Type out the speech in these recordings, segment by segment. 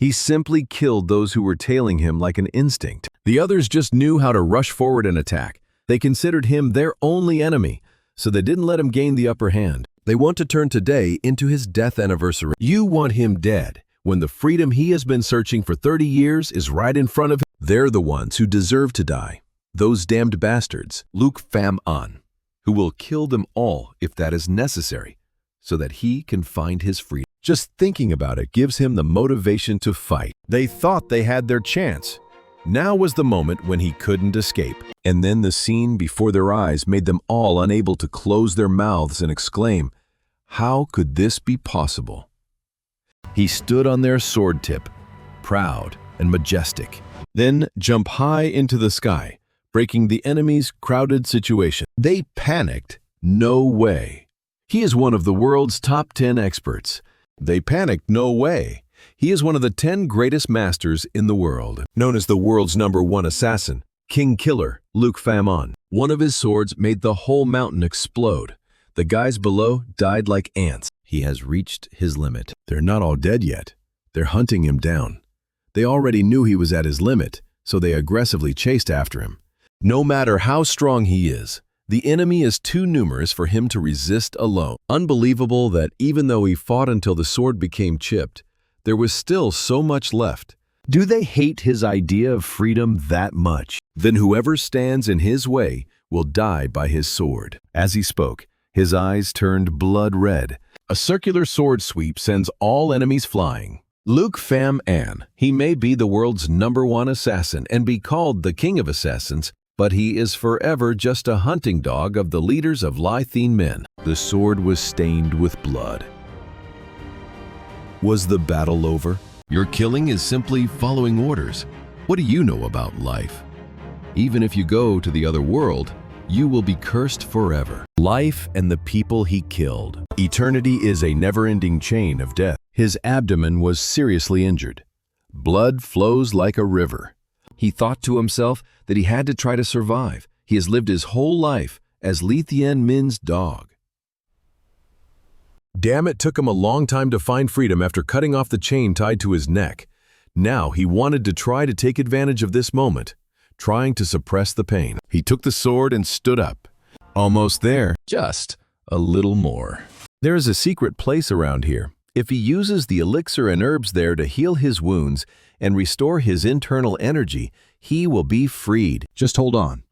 He simply killed those who were tailing him like an instinct. The others just knew how to rush forward and attack. They considered him their only enemy, so they didn't let him gain the upper hand. They want to turn today into his death anniversary. You want him dead, when the freedom he has been searching for 30 years is right in front of him. They're the ones who deserve to die. Those damned bastards, Luke Pham An, who will kill them all if that is necessary, so that he can find his freedom. Just thinking about it gives him the motivation to fight. They thought they had their chance. Now was the moment when he couldn't escape. And then the scene before their eyes made them all unable to close their mouths and exclaim, "How could this be possible?" He stood on their sword tip, proud and majestic, then jumped high into the sky, breaking the enemy's crowded situation. They panicked. No way. He is one of the world's top 10 experts. They panicked. No way. He is one of the 10 greatest masters in the world. Known as the world's #1 assassin, King Killer, Luke Pham An. One of his swords made the whole mountain explode. The guys below died like ants. He has reached his limit. They're not all dead yet. They're hunting him down. They already knew he was at his limit, so they aggressively chased after him. No matter how strong he is, the enemy is too numerous for him to resist alone. Unbelievable that even though he fought until the sword became chipped, there was still so much left. Do they hate his idea of freedom that much? Then whoever stands in his way will die by his sword. As he spoke, his eyes turned blood red. A circular sword sweep sends all enemies flying. Luke Pham An, he may be the world's #1 assassin and be called the king of assassins, but he is forever just a hunting dog of the leaders of Lythene men. The sword was stained with blood. Was the battle over? Your killing is simply following orders. What do you know about life? Even if you go to the other world, you will be cursed forever. Life and the people he killed. Eternity is a never-ending chain of death. His abdomen was seriously injured. Blood flows like a river. He thought to himself that he had to try to survive. He has lived his whole life as Lythene Min's dog. Damn, it took him a long time to find freedom after cutting off the chain tied to his neck. Now he wanted to try to take advantage of this moment, trying to suppress the pain. He took the sword and stood up. Almost there, just a little more. There is a secret place around here. If he uses the elixir and herbs there to heal his wounds and restore his internal energy, he will be freed. Just hold on.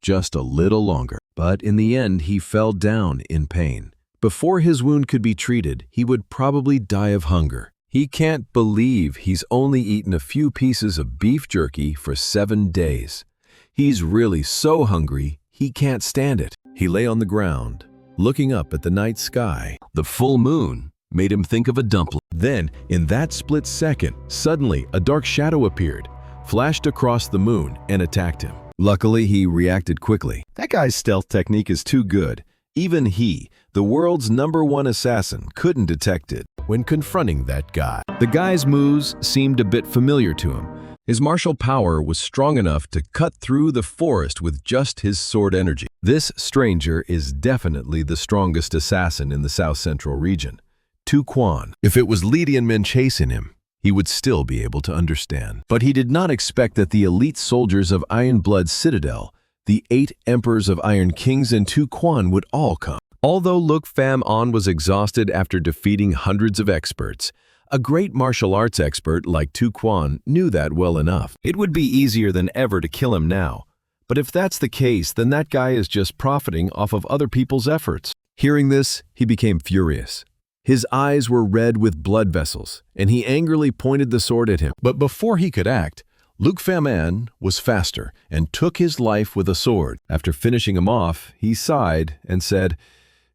Just a little longer. But in the end, he fell down in pain. Before his wound could be treated, he would probably die of hunger. He can't believe he's only eaten a few pieces of beef jerky for 7 days. He's really so hungry, he can't stand it. He lay on the ground, looking up at the night sky. The full moon made him think of a dumpling. Then, in that split second, suddenly a dark shadow appeared, flashed across the moon, and attacked him. Luckily, he reacted quickly. That guy's stealth technique is too good. Even he, the world's #1 assassin, couldn't detect it when confronting that guy. The guy's moves seemed a bit familiar to him. His martial power was strong enough to cut through the forest with just his sword energy. This stranger is definitely the strongest assassin in the South Central region. Tu Quan. If it was Lythene men chasing him, he would still be able to understand. But he did not expect that the elite soldiers of Ironblood Citadel, the 8 Emperors of Iron Kings, and Tu Quan would all come. Although Luke Pham An was exhausted after defeating hundreds of experts, a great martial arts expert like Tu Quan knew that well enough. It would be easier than ever to kill him now. But if that's the case, then that guy is just profiting off of other people's efforts. Hearing this, he became furious. His eyes were red with blood vessels, and he angrily pointed the sword at him. But before he could act, Luke Pham An was faster and took his life with a sword. After finishing him off, he sighed and said,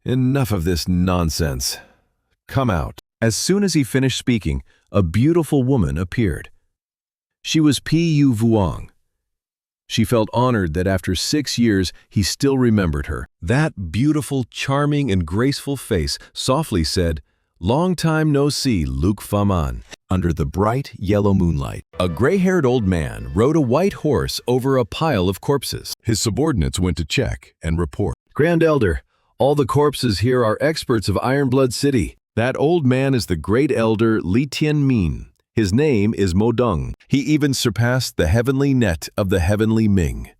"Enough of this nonsense. Come out." As soon as he finished speaking, a beautiful woman appeared. She was Pu Vuong. She felt honored that after 6 years, he still remembered her. That beautiful, charming, and graceful face softly said, "Long time no see, Luke Pham An." Under the bright yellow moonlight, a gray-haired old man rode a white horse over a pile of corpses. His subordinates went to check and report. "Grand Elder, all the corpses here are experts of Ironblood City. That old man is the great elder Lythene Min. His name is Mo Dong. He even surpassed the heavenly net of the heavenly Ming.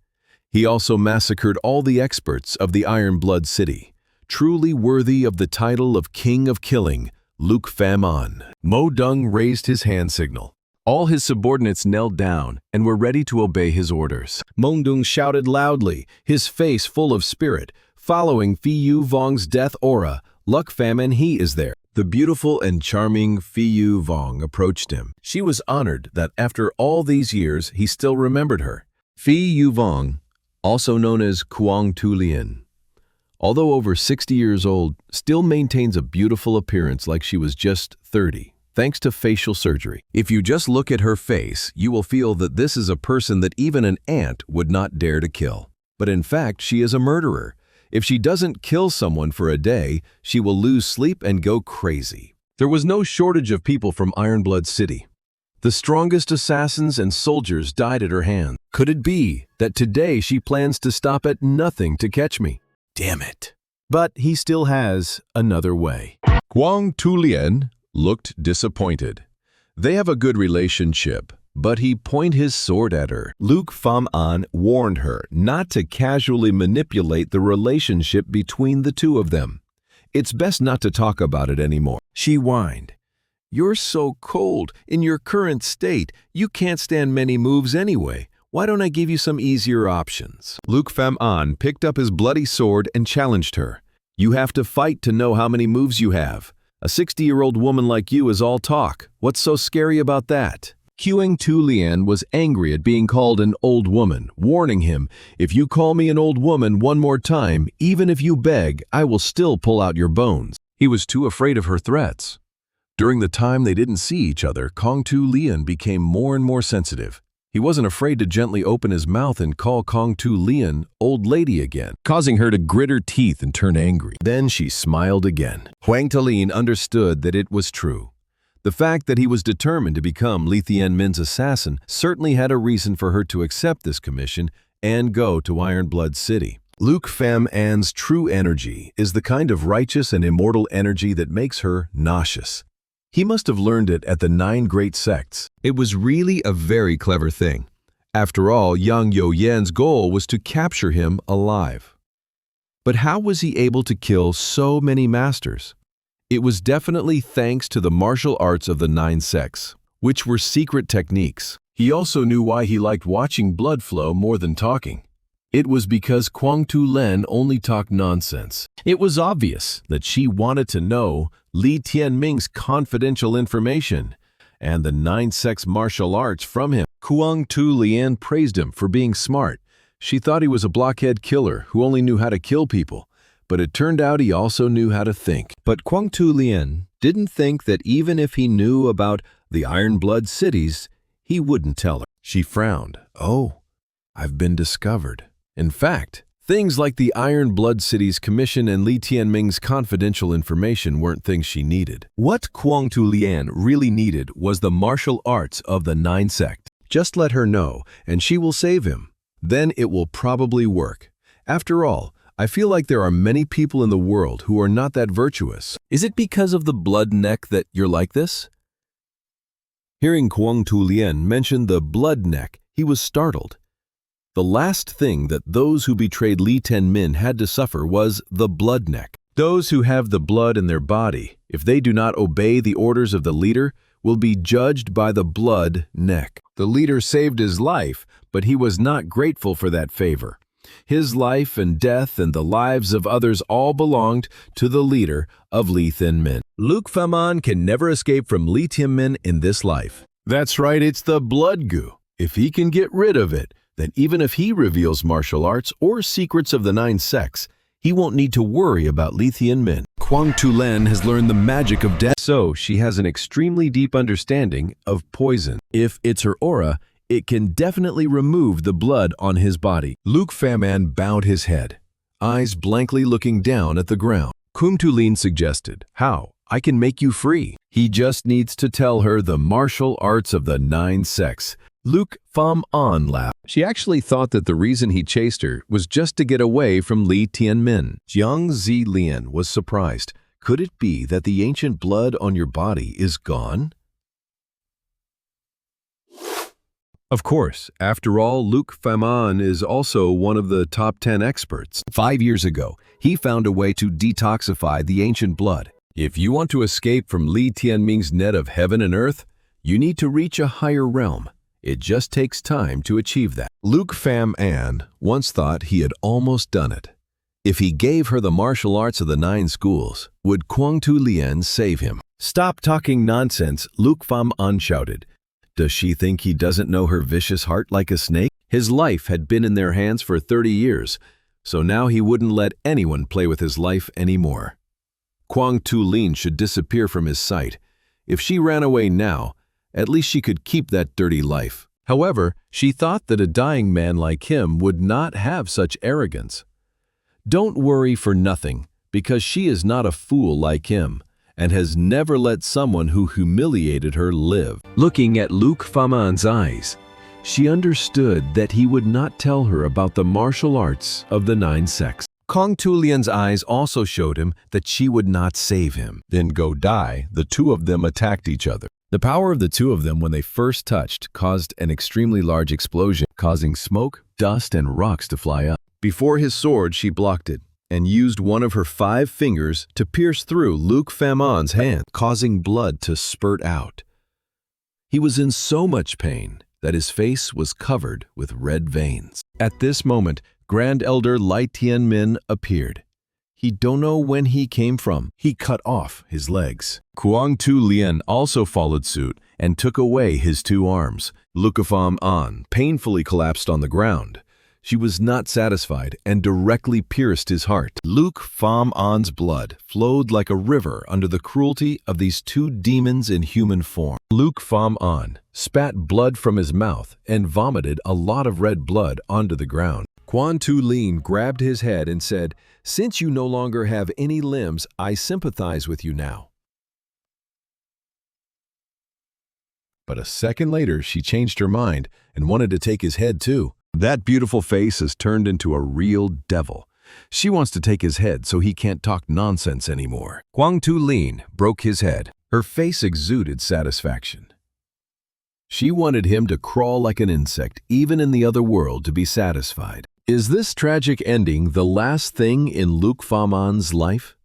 He also massacred all the experts of the Iron Blood City, truly worthy of the title of King of Killing, Luke Pham An. Mo Dong raised his hand signal. All his subordinates knelt down and were ready to obey his orders. Mo Dong shouted loudly, his face full of spirit, following Phi Yu Vong's death aura. Luck Pham and he is there. The beautiful and charming Phi Yu Vong approached him. She was honored that after all these years he still remembered her. Phi Yu Vong, also known as Quang Tu Lien, although over 60 years old, still maintains a beautiful appearance like she was just 30. Thanks to facial surgery. If you just look at her face, you will feel that this is a person that even an ant would not dare to kill. But in fact, she is a murderer. If she doesn't kill someone for a day, she will lose sleep and go crazy. There was no shortage of people from Iron Blood City. The strongest assassins and soldiers died at her hands. Could it be that today she plans to stop at nothing to catch me? Damn it. But he still has another way. Quang Tu Lien looked disappointed. They have a good relationship, but he pointed his sword at her. Luke Pham An warned her not to casually manipulate the relationship between the two of them. It's best not to talk about it anymore. She whined. You're so cold. In your current state, you can't stand many moves anyway. Why don't I give you some easier options? Luke Pham An picked up his bloody sword and challenged her. You have to fight to know how many moves you have. A 60-year-old woman like you is all talk. What's so scary about that? Quang Tu Lien was angry at being called an old woman, warning him, if you call me an old woman one more time, even if you beg, I will still pull out your bones. He was too afraid of her threats. During the time they didn't see each other, Quang Tu Lien became more and more sensitive. He wasn't afraid to gently open his mouth and call Quang Tu Lien old lady again, causing her to grit her teeth and turn angry. Then she smiled again. Quang Tu Lien understood that it was true. The fact that he was determined to become Li Thien Min's assassin certainly had a reason for her to accept this commission and go to Iron Blood City. Luke Pham An's true energy is the kind of righteous and immortal energy that makes her nauseous. He must have learned it at the 9 great sects. It was really a very clever thing. After all, Yang Youyan's goal was to capture him alive. But how was he able to kill so many masters? It was definitely thanks to the martial arts of the 9 sects, which were secret techniques. He also knew why he liked watching blood flow more than talking. It was because Quang Tu Lien only talked nonsense. It was obvious that she wanted to know Li Tianming's confidential information and the 9 sects martial arts from him. Quang Tu Lien praised him for being smart. She thought he was a blockhead killer who only knew how to kill people, but it turned out he also knew how to think. But Quang Tu Lien didn't think that even if he knew about the Iron Blood cities, he wouldn't tell her. She frowned. Oh, I've been discovered. In fact, things like the Iron Blood City's commission and Li Tianming's confidential information weren't things she needed. What Quang Tu Lien really needed was the martial arts of the 9 sect. Just let her know, and she will save him. Then it will probably work. After all, I feel like there are many people in the world who are not that virtuous. Is it because of the blood neck that you're like this? Hearing Quang Tu Lien mention the blood neck, he was startled. The last thing that those who betrayed Li Tianmin had to suffer was the blood neck. Those who have the blood in their body, if they do not obey the orders of the leader, will be judged by the blood neck. The leader saved his life, but he was not grateful for that favor. His life and death and the lives of others all belonged to the leader of Li Tianmin. Luke Pham An can never escape from Li Tianmin in this life. That's right, it's the blood goo. If he can get rid of it, then even if he reveals martial arts or secrets of the 9 sects, he won't need to worry about Li Tianmin. Quang Tu Lien has learned the magic of death, so she has an extremely deep understanding of poison. If it's her aura, it can definitely remove the blood on his body. Luke Pham An bowed his head, eyes blankly looking down at the ground. Quang Tu Lien suggested, how? I can make you free. He just needs to tell her the martial arts of the 9 sects. Luke Pham An laughed. She actually thought that the reason he chased her was just to get away from Li Tianmin. Jiang Zilien was surprised. Could it be that the ancient blood on your body is gone? Of course, after all, Luc Faman is also one of the top 10 experts. 5 years ago, he found a way to detoxify the ancient blood. If you want to escape from Li Tianming's net of heaven and earth, you need to reach a higher realm. It just takes time to achieve that. Luc Faman once thought he had almost done it. If he gave her the martial arts of the 9 schools, would Kwang Tu Lien save him? "Stop talking nonsense," Luc Faman shouted. Does she think he doesn't know her vicious heart like a snake? His life had been in their hands for 30 years, so now he wouldn't let anyone play with his life anymore. Kwang Tu Lien should disappear from his sight. If she ran away now, at least she could keep that dirty life. However, she thought that a dying man like him would not have such arrogance. Don't worry for nothing, because she is not a fool like him, and has never let someone who humiliated her live. Looking at Luc Faman's eyes, she understood that he would not tell her about the martial arts of the 9 sects. Kwang Tu Lien's eyes also showed him that she would not save him. Then go die, the two of them attacked each other. The power of the two of them when they first touched caused an extremely large explosion, causing smoke, dust, and rocks to fly up. Before his sword, she blocked it and used one of her 5 fingers to pierce through Luc Faman's hand, causing blood to spurt out. He was in so much pain that his face was covered with red veins. At this moment, Grand Elder Lai Tianmin appeared. He don't know when he came from. He cut off his legs. Kwang Tu Lien also followed suit and took away his 2 arms. Luc Faman painfully collapsed on the ground. She was not satisfied and directly pierced his heart. Luc Faman's blood flowed like a river under the cruelty of these 2 demons in human form. Luc Faman spat blood from his mouth and vomited a lot of red blood onto the ground. Kwang Tu Lien grabbed his head and said, "Since you no longer have any limbs, I sympathize with you now." But a second later, she changed her mind and wanted to take his head too. That beautiful face has turned into a real devil. She wants to take his head so he can't talk nonsense anymore. Kwang Tu Lien broke his head. Her face exuded satisfaction. She wanted him to crawl like an insect, even in the other world, to be satisfied. Is this tragic ending the last thing in Luc Faman's life?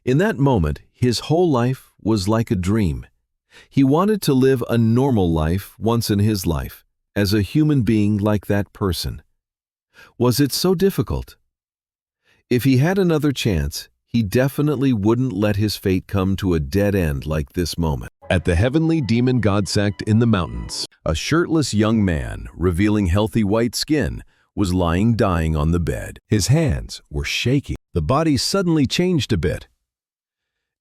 In that moment, his whole life was like a dream. He wanted to live a normal life once in his life, as a human being like that person. Was it so difficult? If he had another chance, he definitely wouldn't let his fate come to a dead end like this moment. At the heavenly demon god sect in the mountains, a shirtless young man, revealing healthy white skin, was lying dying on the bed. His hands were shaking. The body suddenly changed a bit.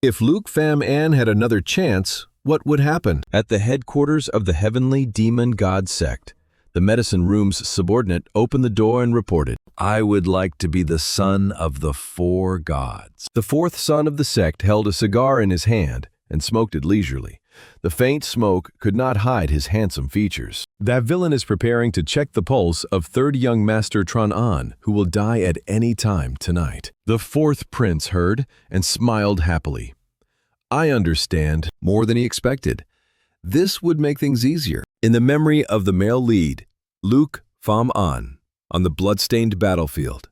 If Luc Faman had another chance, what would happen? At the headquarters of the heavenly demon god sect, the medicine room's subordinate opened the door and reported, "I would like to be the son of the 4 gods." The 4th son of the sect held a cigar in his hand and smoked it leisurely. The faint smoke could not hide his handsome features. That villain is preparing to check the pulse of 3rd young master Tran An, who will die at any time tonight. The 4th prince heard and smiled happily. I understand, more than he expected. This would make things easier. In the memory of the male lead, Luc Faman, on the bloodstained battlefield.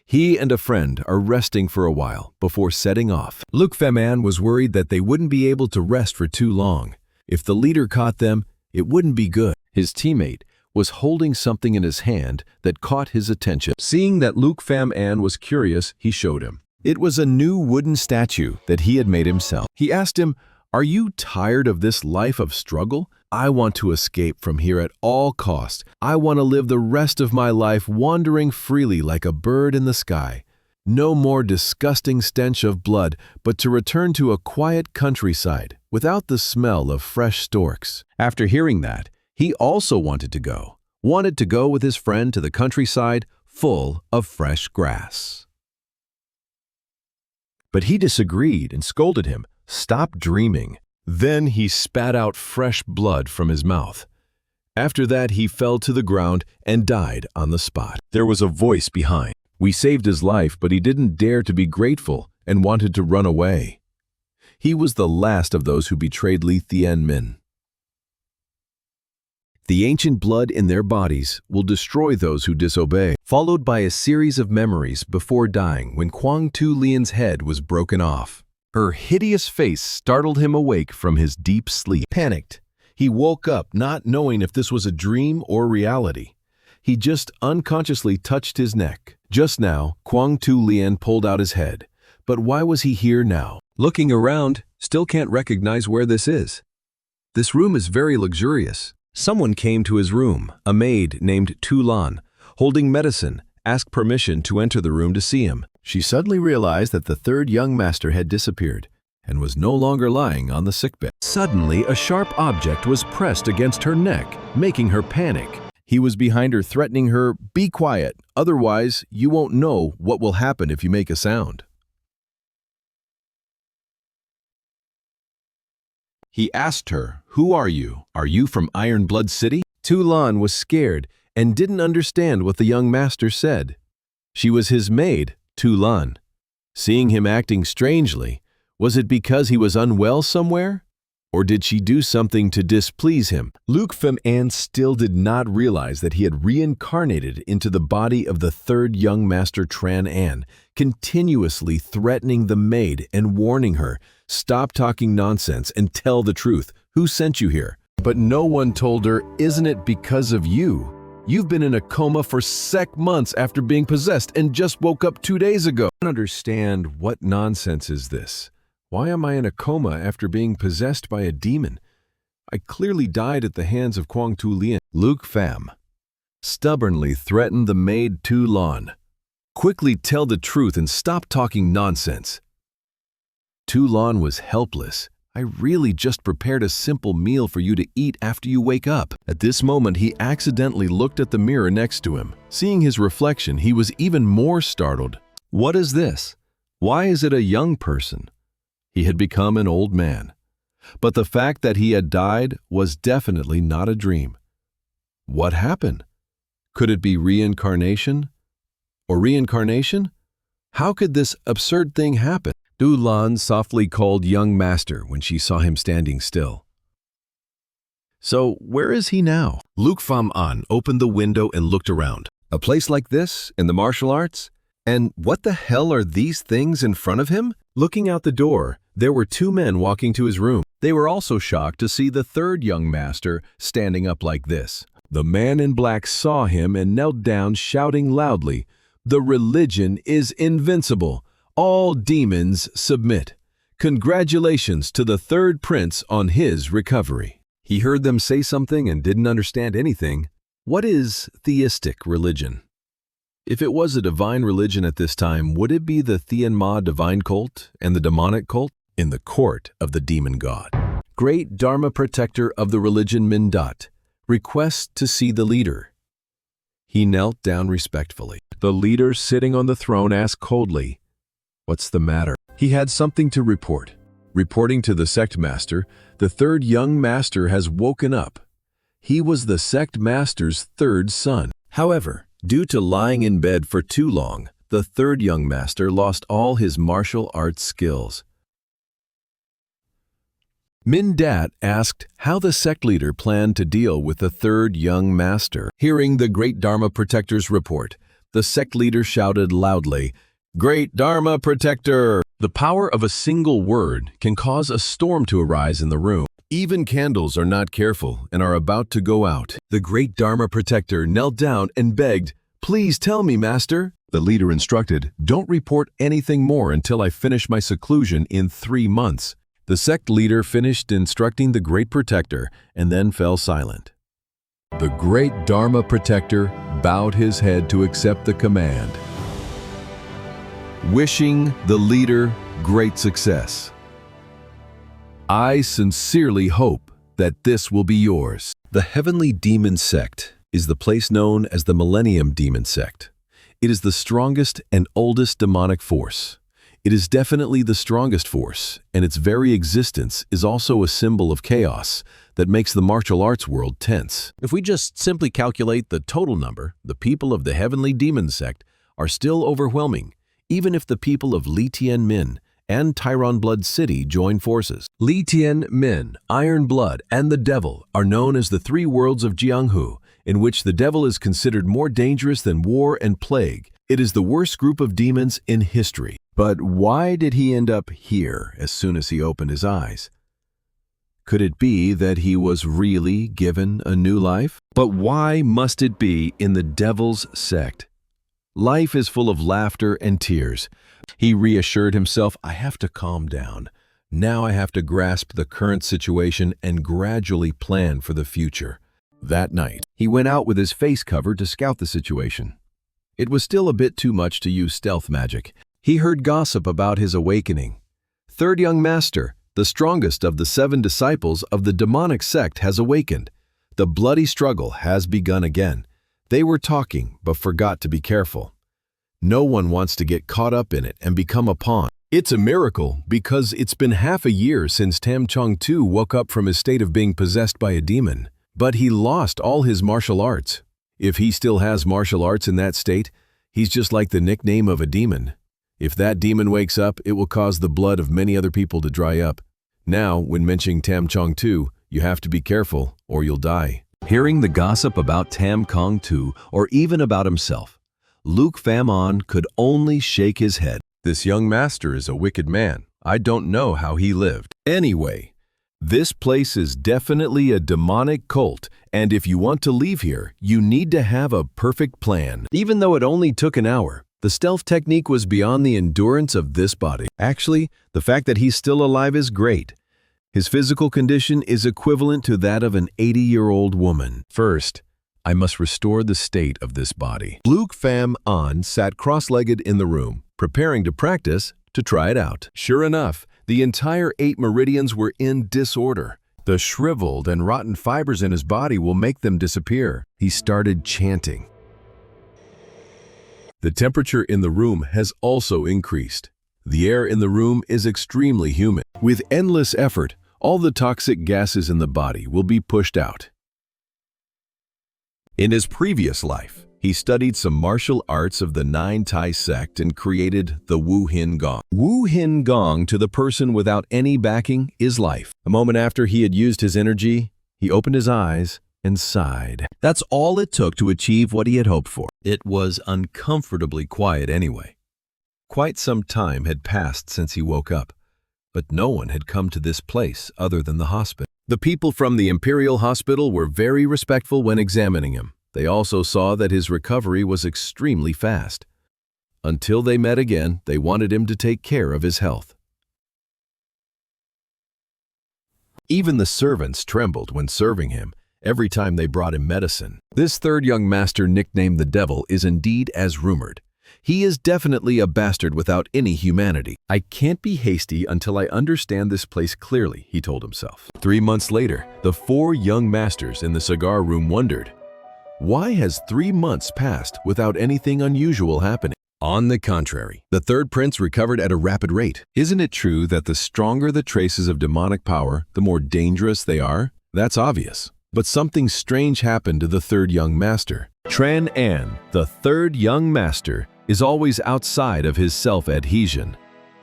He and a friend are resting for a while before setting off. Luc Faman was worried that they wouldn't be able to rest for too long. If the leader caught them, it wouldn't be good. His teammate was holding something in his hand that caught his attention. Seeing that Luc Faman was curious, he showed him. It was a new wooden statue that he had made himself. He asked him, "Are you tired of this life of struggle? I want to escape from here at all costs. I want to live the rest of my life wandering freely like a bird in the sky. No more disgusting stench of blood, but to return to a quiet countryside without the smell of fresh storks." After hearing that, he also wanted to go with his friend to the countryside full of fresh grass. But he disagreed and scolded him, "Stop dreaming." Then he spat out fresh blood from his mouth. After that, he fell to the ground and died on the spot. There was a voice behind. "We saved his life, but he didn't dare to be grateful and wanted to run away." He was the last of those who betrayed Li Tianmin. The ancient blood in their bodies will destroy those who disobey. Followed by a series of memories before dying when Kwang Tu Lian's head was broken off. Her hideous face startled him awake from his deep sleep. Panicked, he woke up not knowing if this was a dream or reality. He just unconsciously touched his neck. Just now, Kwang Tu Lian pulled out his head. But why was he here now? Looking around, still can't recognize where this is. This room is very luxurious. Someone came to his room, a maid named Tu Lan, holding medicine, asked permission to enter the room to see him. She suddenly realized that the third young master had disappeared and was no longer lying on the sickbed. Suddenly, a sharp object was pressed against her neck, making her panic. He was behind her, threatening her, "Be quiet, otherwise you won't know what will happen if you make a sound." He asked her, "Who are you? Are you from Iron Blood City?" Tu Lan was scared and didn't understand what the young master said. She was his maid, Tu Lan. Seeing him acting strangely, was it because he was unwell somewhere? Or did she do something to displease him? Luke Fem An still did not realize that he had reincarnated into the body of the third young master Tran An, continuously threatening the maid and warning her, "Stop talking nonsense and tell the truth. Who sent you here?" But no one told her, "Isn't it because of you? You've been in a coma for months after being possessed and just woke up 2 days ago." I don't understand, what nonsense is this? Why am I in a coma after being possessed by a demon? I clearly died at the hands of Kwang Tu Lian. Luke Pham stubbornly threatened the maid Tu Lan. "Quickly tell the truth and stop talking nonsense." Tu Lan was helpless. "I really just prepared a simple meal for you to eat after you wake up." At this moment, he accidentally looked at the mirror next to him. Seeing his reflection, he was even more startled. What is this? Why is it a young person? He had become an old man. But the fact that he had died was definitely not a dream. What happened? Could it be reincarnation? Or reincarnation? How could this absurd thing happen? Du Lan softly called young master when she saw him standing still. "So, where is he now?" Luke Pham An opened the window and looked around. A place like this, in the martial arts? And what the hell are these things in front of him? Looking out the door, there were 2 men walking to his room. They were also shocked to see the third young master standing up like this. The man in black saw him and knelt down, shouting loudly, "The religion is invincible. All demons submit. Congratulations to the third prince on his recovery." He heard them say something and didn't understand anything. What is theistic religion? If it was a divine religion at this time, would it be the Tianma divine cult and the demonic cult? In the court of the demon god. Great Dharma protector of the religion Mindat, requests to see the leader. He knelt down respectfully. The leader sitting on the throne asked coldly, "What's the matter?" He had something to report. Reporting to the sect master, the third young master has woken up. He was the sect master's third son. However, due to lying in bed for too long, the third young master lost all his martial arts skills. Mindat asked how the sect leader planned to deal with the third young master. Hearing the Great Dharma Protector's report, the sect leader shouted loudly, "Great Dharma Protector!" The power of a single word can cause a storm to arise in the room. Even candles are not careful and are about to go out. The Great Dharma Protector knelt down and begged, "Please tell me, Master." The leader instructed, "Don't report anything more until I finish my seclusion in 3 months." The sect leader finished instructing the Great Protector and then fell silent. The Great Dharma Protector bowed his head to accept the command, wishing the leader great success. "I sincerely hope that this will be yours." The Heavenly Demon Sect is the place known as the Millennium Demon Sect. It is the strongest and oldest demonic force. It is definitely the strongest force, and its very existence is also a symbol of chaos that makes the martial arts world tense. If we just simply calculate the total number, the people of the Heavenly Demon Sect are still overwhelming, even if the people of Li Tianmin and Tyron Blood City join forces. Li Tian Min, Iron Blood, and the Devil are known as the three worlds of Jianghu, in which the devil is considered more dangerous than war and plague. It is the worst group of demons in history. But why did he end up here as soon as he opened his eyes? Could it be that he was really given a new life? But why must it be in the devil's sect? Life is full of laughter and tears. He reassured himself, I have to calm down. Now I have to grasp the current situation and gradually plan for the future. That night, he went out with his face covered to scout the situation. It was still a bit too much to use stealth magic. He heard gossip about his awakening. Third young master, the strongest of the 7 disciples of the demonic sect, has awakened. The bloody struggle has begun again. They were talking, but forgot to be careful. No one wants to get caught up in it and become a pawn. It's a miracle because it's been half a year since Tam Chong Tu woke up from his state of being possessed by a demon. But he lost all his martial arts. If he still has martial arts in that state, he's just like the nickname of a demon. If that demon wakes up, it will cause the blood of many other people to dry up. Now, when mentioning Tam Chong Tu, you have to be careful or you'll die. Hearing the gossip about Tam Chong Tu, or even about himself, Luke Pham could only shake his head. This young master is a wicked man. I don't know how he lived. Anyway, this place is definitely a demonic cult, and if you want to leave here, you need to have a perfect plan. Even though it only took an hour, the stealth technique was beyond the endurance of this body. Actually, the fact that he's still alive is great. His physical condition is equivalent to that of an 80-year-old woman. First, I must restore the state of this body. Luke Pham sat cross-legged in the room, preparing to practice to try it out. Sure enough, the entire 8 meridians were in disorder. The shriveled and rotten fibers in his body will make them disappear. He started chanting. The temperature in the room has also increased. The air in the room is extremely humid. With endless effort, all the toxic gases in the body will be pushed out. In his previous life, he studied some martial arts of the 9 Tai sect and created the Wu Hin Gong. Wu Hin Gong to the person without any backing is life. A moment after he had used his energy, he opened his eyes and sighed. That's all it took to achieve what he had hoped for. It was uncomfortably quiet anyway. Quite some time had passed since he woke up, but no one had come to this place other than the hospital. The people from the Imperial Hospital were very respectful when examining him. They also saw that his recovery was extremely fast. Until they met again, they wanted him to take care of his health. Even the servants trembled when serving him every time they brought him medicine. This third young master, nicknamed the Devil, is indeed as rumored. He is definitely a bastard without any humanity. I can't be hasty until I understand this place clearly, he told himself. 3 months later, the 4 young masters in the cigar room wondered, why has 3 months passed without anything unusual happening? On the contrary, the third prince recovered at a rapid rate. Isn't it true that the stronger the traces of demonic power, the more dangerous they are? That's obvious. But something strange happened to the third young master. Tran An, the third young master, is always outside of his self-adhesion.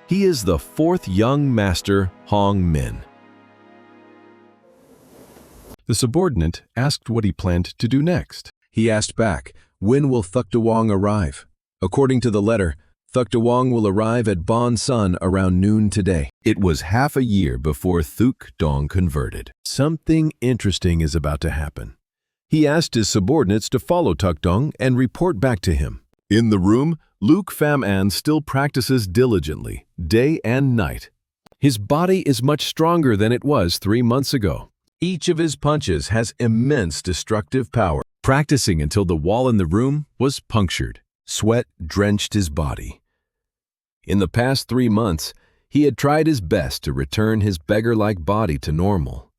He is the 4th young master, Hong Min. The subordinate asked what he planned to do next. He asked back, when will Thuk Da Wong arrive? According to the letter, Thuk Da Wong will arrive at Bon Sun around noon today. It was half a year before Thuk Dong converted. Something interesting is about to happen. He asked his subordinates to follow Thuk Dong and report back to him. In the room, Luke Pham still practices diligently, day and night. His body is much stronger than it was 3 months ago. Each of his punches has immense destructive power. Practicing until the wall in the room was punctured. Sweat drenched his body. In the past 3 months, he had tried his best to return his beggar-like body to normal.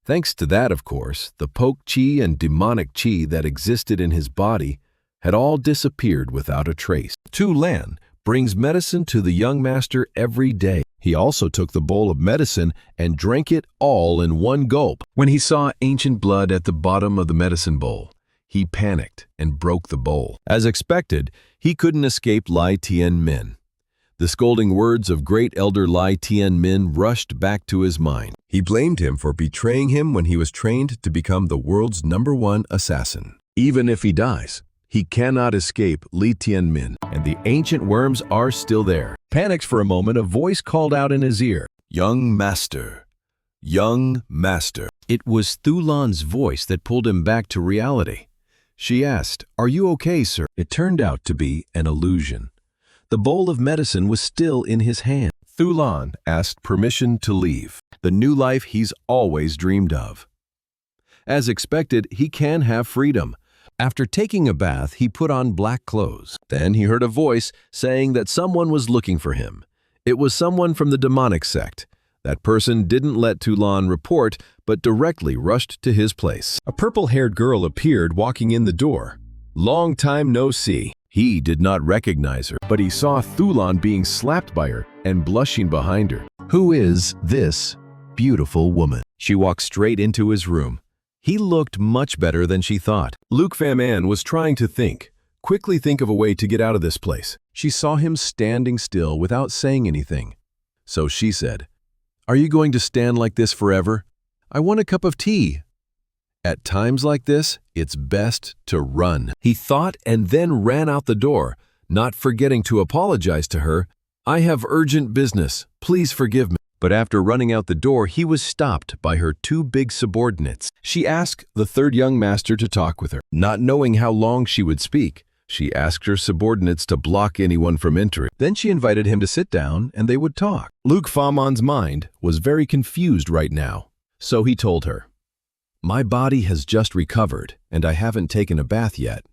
Thanks to that, of course, the poke chi and demonic chi that existed in his body had all disappeared without a trace. Tu Lan brings medicine to the young master every day. He also took the bowl of medicine and drank it all in one gulp. When he saw ancient blood at the bottom of the medicine bowl, he panicked and broke the bowl. As expected, he couldn't escape Li Tian Min. The scolding words of great elder Lai Tianmin rushed back to his mind. He blamed him for betraying him when he was trained to become the world's #1 assassin. Even if he dies, he cannot escape Li Tianmin, and the ancient worms are still there. Panicked for a moment, a voice called out in his ear, "Young master, young master." It was Thulan's voice that pulled him back to reality. She asked, "Are you okay, sir?" It turned out to be an illusion. The bowl of medicine was still in his hand. Thulan asked permission to leave, the new life he's always dreamed of. As expected, he can have freedom. After taking a bath, he put on black clothes. Then he heard a voice saying that someone was looking for him. It was someone from the demonic sect. That person didn't let Thulan report, but directly rushed to his place. A purple-haired girl appeared walking in the door. Long time no see. He did not recognize her, but he saw Thulan being slapped by her and blushing behind her. Who is this beautiful woman? She walked straight into his room. He looked much better than she thought. Luke Faman was trying to quickly think of a way to get out of this place. She saw him standing still without saying anything. So she said, "Are you going to stand like this forever? I want a cup of tea." At times like this, it's best to run. He thought and then ran out the door, not forgetting to apologize to her. "I have urgent business. Please forgive me." But after running out the door, he was stopped by her 2 big subordinates. She asked the 3rd young master to talk with her. Not knowing how long she would speak, she asked her subordinates to block anyone from entering. Then she invited him to sit down and they would talk. Luke Faman's mind was very confused right now. So he told her, "My body has just recovered and I haven't taken a bath yet.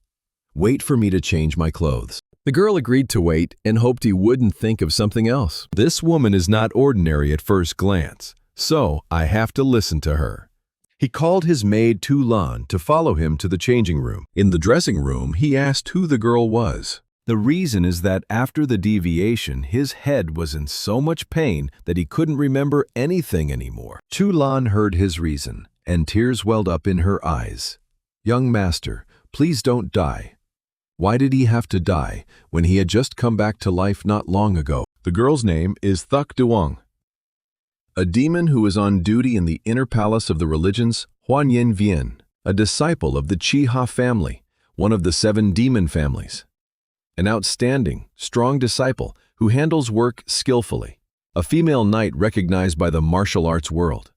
Wait for me to change my clothes." The girl agreed to wait and hoped he wouldn't think of something else. This woman is not ordinary at first glance, so I have to listen to her. He called his maid Thulan to follow him to the changing room. In the dressing room, he asked who the girl was. The reason is that after the deviation, his head was in so much pain that he couldn't remember anything anymore. Thulan heard his reason, and tears welled up in her eyes. "Young master, please don't die." Why did he have to die when he had just come back to life not long ago? The girl's name is Thuk Duong, a demon who is on duty in the inner palace of the religions Huan Yin Vian, a disciple of the Chi-Ha family, one of the 7 demon families. An outstanding, strong disciple who handles work skillfully. A female knight recognized by the martial arts world.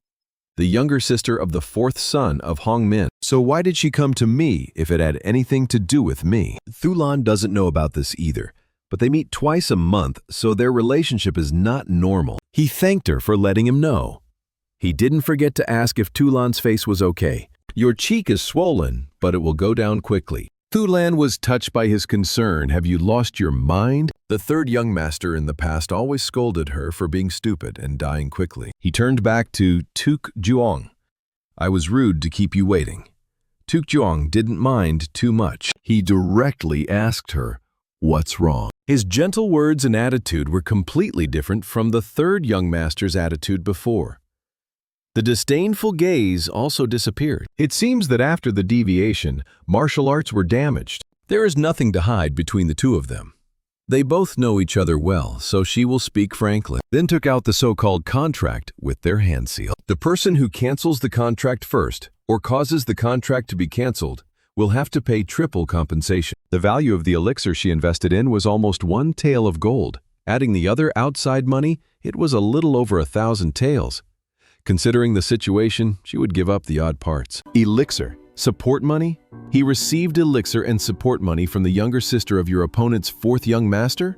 The younger sister of the 4th son of Hong Min. So why did she come to me if it had anything to do with me? Thulan doesn't know about this either, but they meet twice a month, so their relationship is not normal. He thanked her for letting him know. He didn't forget to ask if Thulan's face was okay. "Your cheek is swollen, but it will go down quickly." Thulan was touched by his concern. "Have you lost your mind?" The 3rd young master in the past always scolded her for being stupid and dying quickly. He turned back to Thuk Duong. "I was rude to keep you waiting." Thuk Duong didn't mind too much. He directly asked her, "What's wrong?" His gentle words and attitude were completely different from the 3rd young master's attitude before. The disdainful gaze also disappeared. It seems that after the deviation, martial arts were damaged. There is nothing to hide between the 2 of them. They both know each other well, so she will speak frankly. Then took out the so-called contract with their hand seal. The person who cancels the contract first, or causes the contract to be canceled, will have to pay triple compensation. The value of the elixir she invested in was almost 1 tael of gold. Adding the other outside money, it was a little over 1,000 taels. Considering the situation, she would give up the odd parts. Elixir. Support money? He received elixir and support money from the younger sister of your opponent's 4th young master?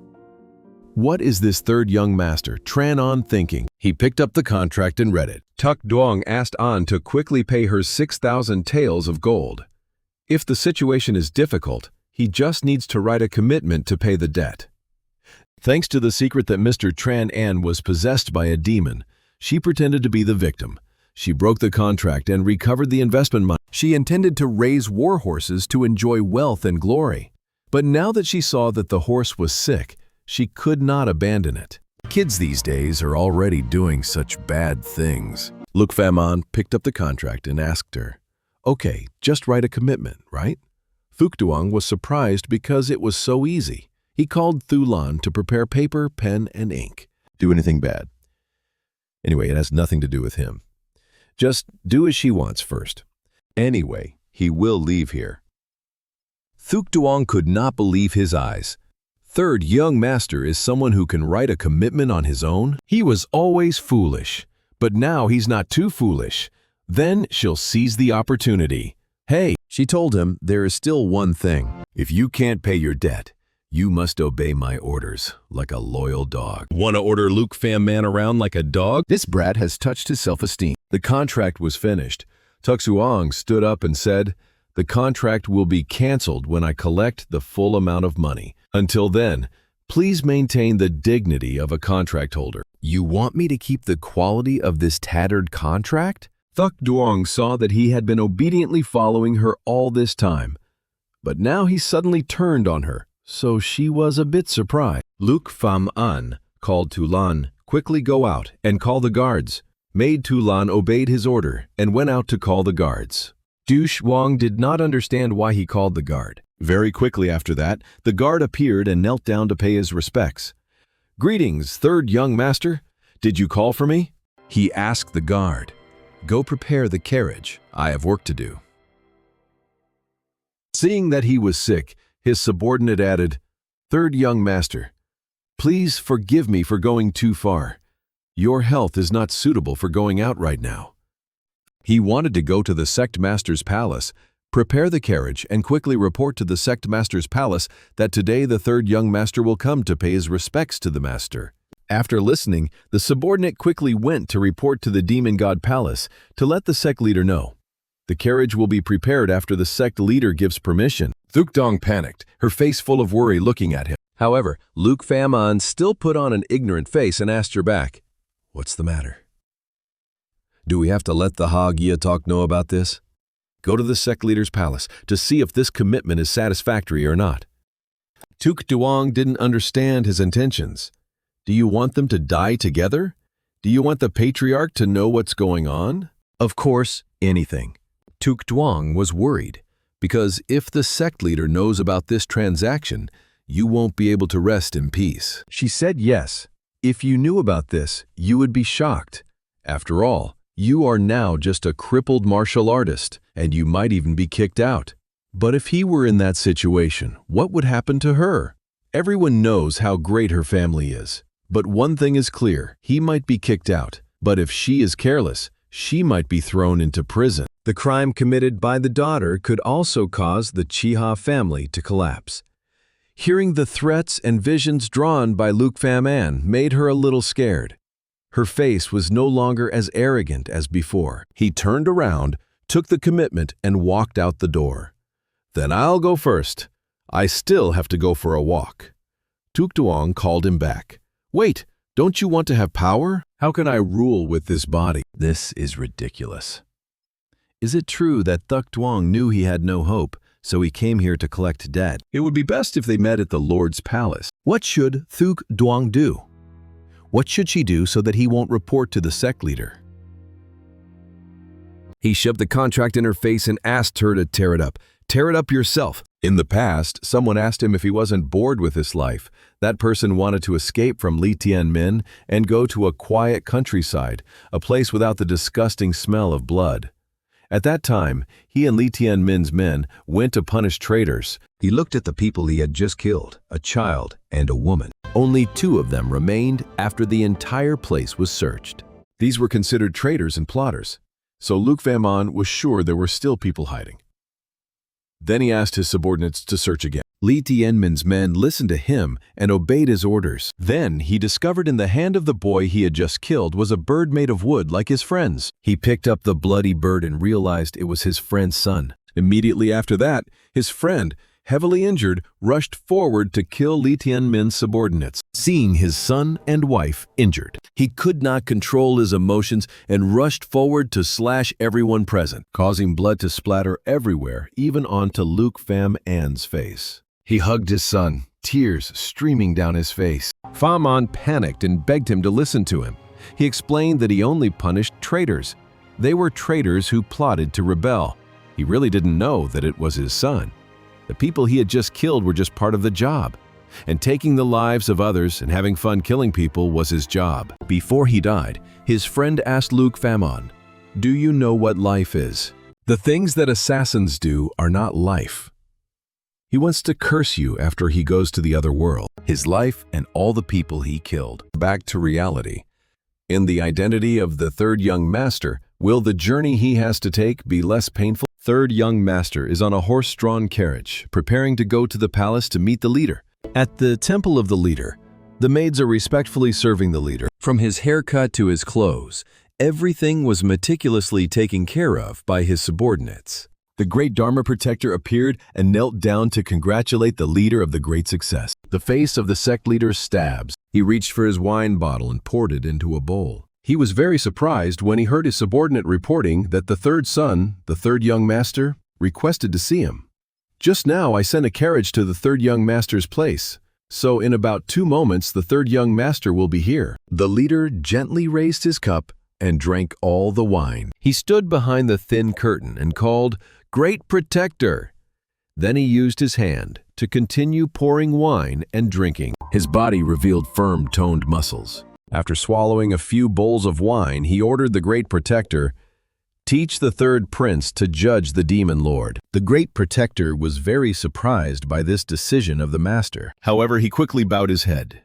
What is this 3rd young master, Tran An, thinking? He picked up the contract and read it. Thuk Duong asked An to quickly pay her 6,000 taels of gold. If the situation is difficult, he just needs to write a commitment to pay the debt. Thanks to the secret that Mr. Tran An was possessed by a demon, she pretended to be the victim. She broke the contract and recovered the investment money. She intended to raise war horses to enjoy wealth and glory. But now that she saw that the horse was sick, she could not abandon it. Kids these days are already doing such bad things. Luke Faman picked up the contract and asked her, "Okay, just write a commitment, right?" Thuk Duong was surprised because it was so easy. He called Thulan to prepare paper, pen, and ink. Do anything bad. Anyway, it has nothing to do with him. Just do as she wants first. Anyway, he will leave here. Thuk Duong could not believe his eyes. Third young master is someone who can write a commitment on his own? He was always foolish, but now he's not too foolish. Then she'll seize the opportunity. Hey, she told him, there is still one thing. If you can't pay your debt, you must obey my orders like a loyal dog. Want to order Luke Pham Man around like a dog? This brat has touched his self-esteem. The contract was finished. Tuk Suong stood up and said, the contract will be canceled when I collect the full amount of money. Until then, please maintain the dignity of a contract holder. You want me to keep the quality of this tattered contract? Thuk Duong saw that he had been obediently following her all this time. But now he suddenly turned on her, so she was a bit surprised. Luke Pham An called Thulan, quickly go out and call the guards. Maid Thulan obeyed his order and went out to call the guards. Du Shuang did not understand why he called the guard. Very quickly after that, the guard appeared and knelt down to pay his respects. Greetings, third young master. Did you call for me? He asked the guard. Go prepare the carriage. I have work to do. Seeing that he was sick, his subordinate added, third young master, please forgive me for going too far. Your health is not suitable for going out right now. He wanted to go to the sect master's palace, prepare the carriage, and quickly report to the sect master's palace that today the third young master will come to pay his respects to the master. After listening, the subordinate quickly went to report to the demon god palace to let the sect leader know. The carriage will be prepared after the sect leader gives permission. Thuk Dong panicked, her face full of worry looking at him. However, Luke Pham An still put on an ignorant face and asked her back, what's the matter? Do we have to let the Hag Yatok know about this? Go to the sect leader's palace to see if this commitment is satisfactory or not. Thuk Duong didn't understand his intentions. Do you want them to die together? Do you want the patriarch to know what's going on? Of course, anything. Thuk Duong was worried, because if the sect leader knows about this transaction, you won't be able to rest in peace. She said yes. If you knew about this, you would be shocked. After all, you are now just a crippled martial artist, and you might even be kicked out. But if he were in that situation, what would happen to her? Everyone knows how great her family is. But one thing is clear, he might be kicked out. But if she is careless, she might be thrown into prison. The crime committed by the daughter could also cause the Chiha family to collapse. Hearing the threats and visions drawn by Luke Pham An made her a little scared. Her face was no longer as arrogant as before. He turned around, took the commitment, and walked out the door. Then I'll go first. I still have to go for a walk. Thuk Duong called him back. Wait, don't you want to have power? How can I rule with this body? This is ridiculous. Is it true that Thuk Duong knew he had no hope, so he came here to collect debt? It would be best if they met at the Lord's palace. What should Thuk Duong do? What should she do so that he won't report to the sect leader? He shoved the contract in her face and asked her to tear it up. Tear it up yourself. In the past, someone asked him if he wasn't bored with his life. That person wanted to escape from Li Tianmin and go to a quiet countryside, a place without the disgusting smell of blood. At that time, he and Li Tianmin's men went to punish traitors. He looked at the people he had just killed, a child and a woman. Only 2 of them remained after the entire place was searched. These were considered traitors and plotters, so Luke Pham An was sure there were still people hiding. Then he asked his subordinates to search again. Li Tianmin's men listened to him and obeyed his orders. Then he discovered in the hand of the boy he had just killed was a bird made of wood like his friend's. He picked up the bloody bird and realized it was his friend's son. Immediately after that, his friend, heavily injured, rushed forward to kill Li Tianmin's subordinates. Seeing his son and wife injured, he could not control his emotions and rushed forward to slash everyone present, causing blood to splatter everywhere, even onto Luke Pham An's face. He hugged his son, tears streaming down his face. Pham An panicked and begged him to listen to him. He explained that he only punished traitors. They were traitors who plotted to rebel. He really didn't know that it was his son. The people he had just killed were just part of the job. and taking the lives of others and having fun killing people was his job. Before he died, his friend asked Luke Famon, "Do you know what life is? The things that assassins do are not life." He wants to curse you after he goes to the other world. His life and all the people he killed. Back to reality. In the identity of the third young master, will the journey he has to take be less painful? Third young master is on a horse-drawn carriage, preparing to go to the palace to meet the leader. At the temple of the leader, the maids are respectfully serving the leader. From his haircut to his clothes, everything was meticulously taken care of by his subordinates. The great Dharma protector appeared and knelt down to congratulate the leader of the great success. The face of the sect leader stabs. He reached for his wine bottle and poured it into a bowl. He was very surprised when he heard his subordinate reporting that the third son, the third young master, requested to see him. "Just now I sent a carriage to the third young master's place, so in about 2 moments the third young master will be here." The leader gently raised his cup and drank all the wine. He stood behind the thin curtain and called, "Great Protector!" Then he used his hand to continue pouring wine and drinking. His body revealed firm, toned muscles. After swallowing a few bowls of wine, he ordered the Great Protector, "Teach the third prince to judge the demon lord." The Great Protector was very surprised by this decision of the master. However, he quickly bowed his head.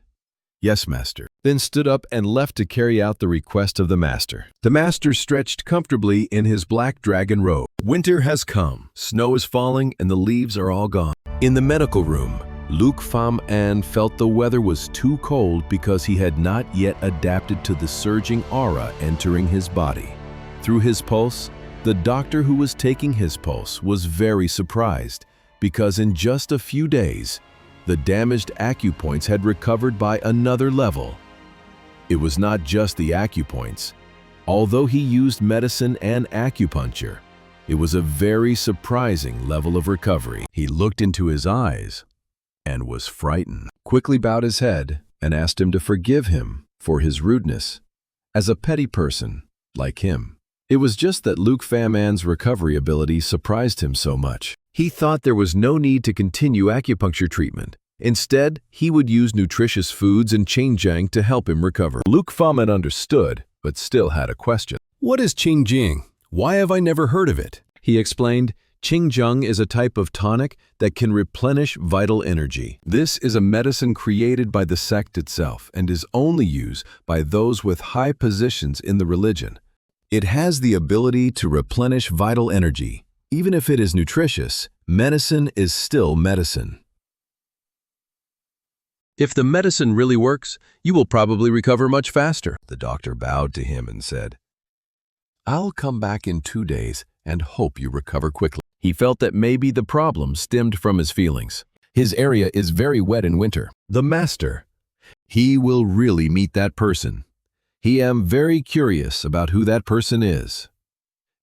"Yes, master," then stood up and left to carry out the request of the master. The master stretched comfortably in his black dragon robe. Winter has come, snow is falling, and the leaves are all gone. In the medical room, Luke Famon felt the weather was too cold because he had not yet adapted to the surging aura entering his body. Through his pulse, the doctor who was taking his pulse was very surprised because in just a few days, the damaged acupoints had recovered by another level. It was not just the acupoints. Although he used medicine and acupuncture, it was a very surprising level of recovery. He looked into his eyes and was frightened, quickly bowed his head and asked him to forgive him for his rudeness as a petty person like him. It was just that Luke Famon's recovery ability surprised him so much. He thought there was no need to continue acupuncture treatment. Instead, he would use nutritious foods and Qingjang to help him recover. Luke Famon understood, but still had a question. "What is Qingjing? Why have I never heard of it?" He explained, "Qingjang is a type of tonic that can replenish vital energy. This is a medicine created by the sect itself and is only used by those with high positions in the religion. It has the ability to replenish vital energy. Even if it is nutritious, medicine is still medicine. If the medicine really works, you will probably recover much faster." The doctor bowed to him and said, "I'll come back in 2 days and hope you recover quickly." He felt that maybe the problem stemmed from his feelings. His area is very wet in winter. The master. He will really meet that person. He am very curious about who that person is.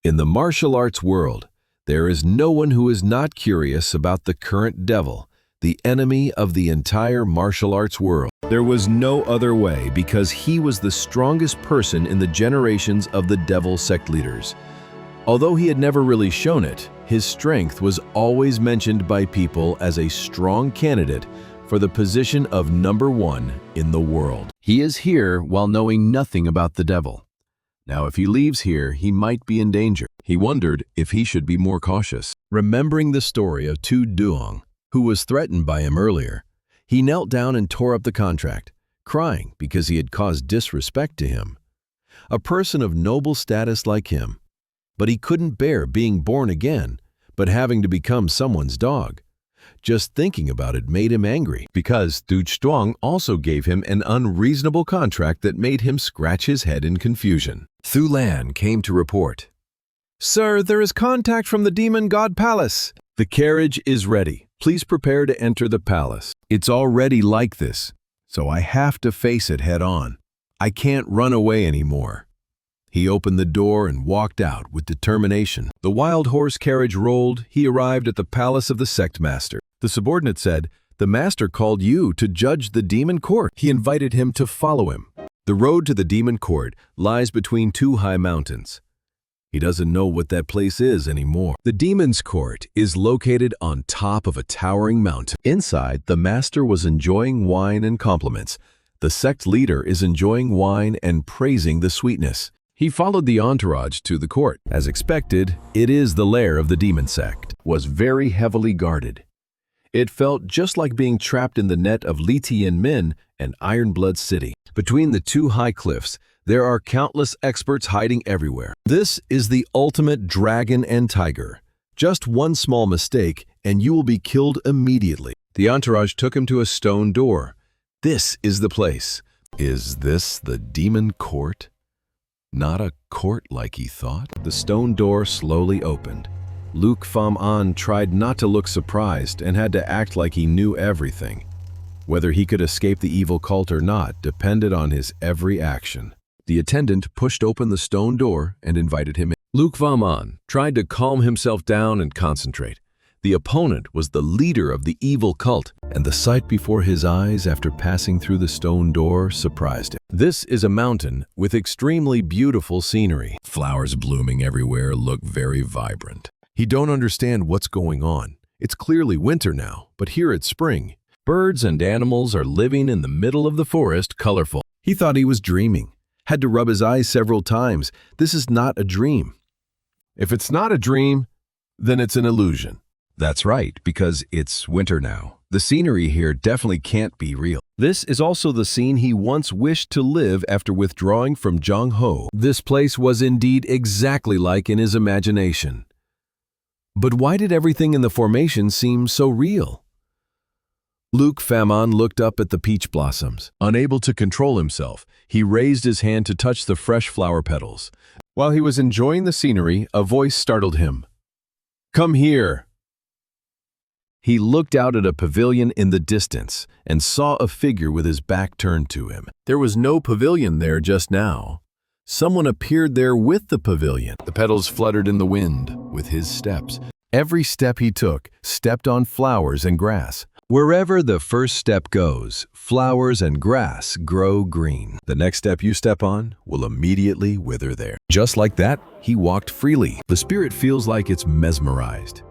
In the martial arts world, there is no one who is not curious about the current devil, the enemy of the entire martial arts world. There was no other way because he was the strongest person in the generations of the devil sect leaders. Although he had never really shown it, his strength was always mentioned by people as a strong candidate for the position of #1 in the world. He is here while knowing nothing about the devil. Now, if he leaves here, he might be in danger. He wondered if he should be more cautious. Remembering the story of Tu Duong, who was threatened by him earlier, he knelt down and tore up the contract, crying because he had caused disrespect to him. A person of noble status like him, but he couldn't bear being born again, but having to become someone's dog. Just thinking about it made him angry, because Tu Duong also gave him an unreasonable contract that made him scratch his head in confusion. Thu Lan came to report, "Sir, there is contact from the Demon God Palace. The carriage is ready. Please prepare to enter the palace. It's already like this, so I have to face it head on. I can't run away anymore." He opened the door and walked out with determination. The wild horse carriage rolled. He arrived at the palace of the sect master. The subordinate said, "The master called you to judge the demon court." He invited him to follow him. The road to the demon court lies between 2 high mountains. He doesn't know what that place is anymore. The demon's court is located on top of a towering mountain. Inside, the master was enjoying wine and compliments. The sect leader is enjoying wine and praising the sweetness. He followed the entourage to the court. As expected, it is the lair of the demon sect. Was very heavily guarded. It felt just like being trapped in the net of Li Tianmin and Ironblood City. Between the two high cliffs, there are countless experts hiding everywhere. This is the ultimate dragon and tiger. Just one small mistake, and you will be killed immediately. The entourage took him to a stone door. This is the place. Is this the demon court? Not a court like he thought. The stone door slowly opened. Luke Pham An tried not to look surprised and had to act like he knew everything. Whether he could escape the evil cult or not depended on his every action. The attendant pushed open the stone door and invited him in. Luke Pham An tried to calm himself down and concentrate. The opponent was the leader of the evil cult, and the sight before his eyes after passing through the stone door surprised him. This is a mountain with extremely beautiful scenery. Flowers blooming everywhere look very vibrant. He don't understand what's going on. It's clearly winter now, but here it's spring. Birds and animals are living in the middle of the forest, colorful. He thought he was dreaming. Had to rub his eyes several times. This is not a dream. If it's not a dream, then it's an illusion. That's right, because it's winter now. The scenery here definitely can't be real. This is also the scene he once wished to live after withdrawing from Zhongho. This place was indeed exactly like in his imagination. But why did everything in the formation seem so real? Luke Pham An looked up at the peach blossoms. Unable to control himself, he raised his hand to touch the fresh flower petals. While he was enjoying the scenery, a voice startled him. "Come here." He looked out at a pavilion in the distance and saw a figure with his back turned to him. There was no pavilion there just now. Someone appeared there with the pavilion. The petals fluttered in the wind with his steps. Every step he took stepped on flowers and grass. Wherever the first step goes, flowers and grass grow green. The next step you step on will immediately wither there. Just like that, he walked freely. The spirit feels like it's mesmerized.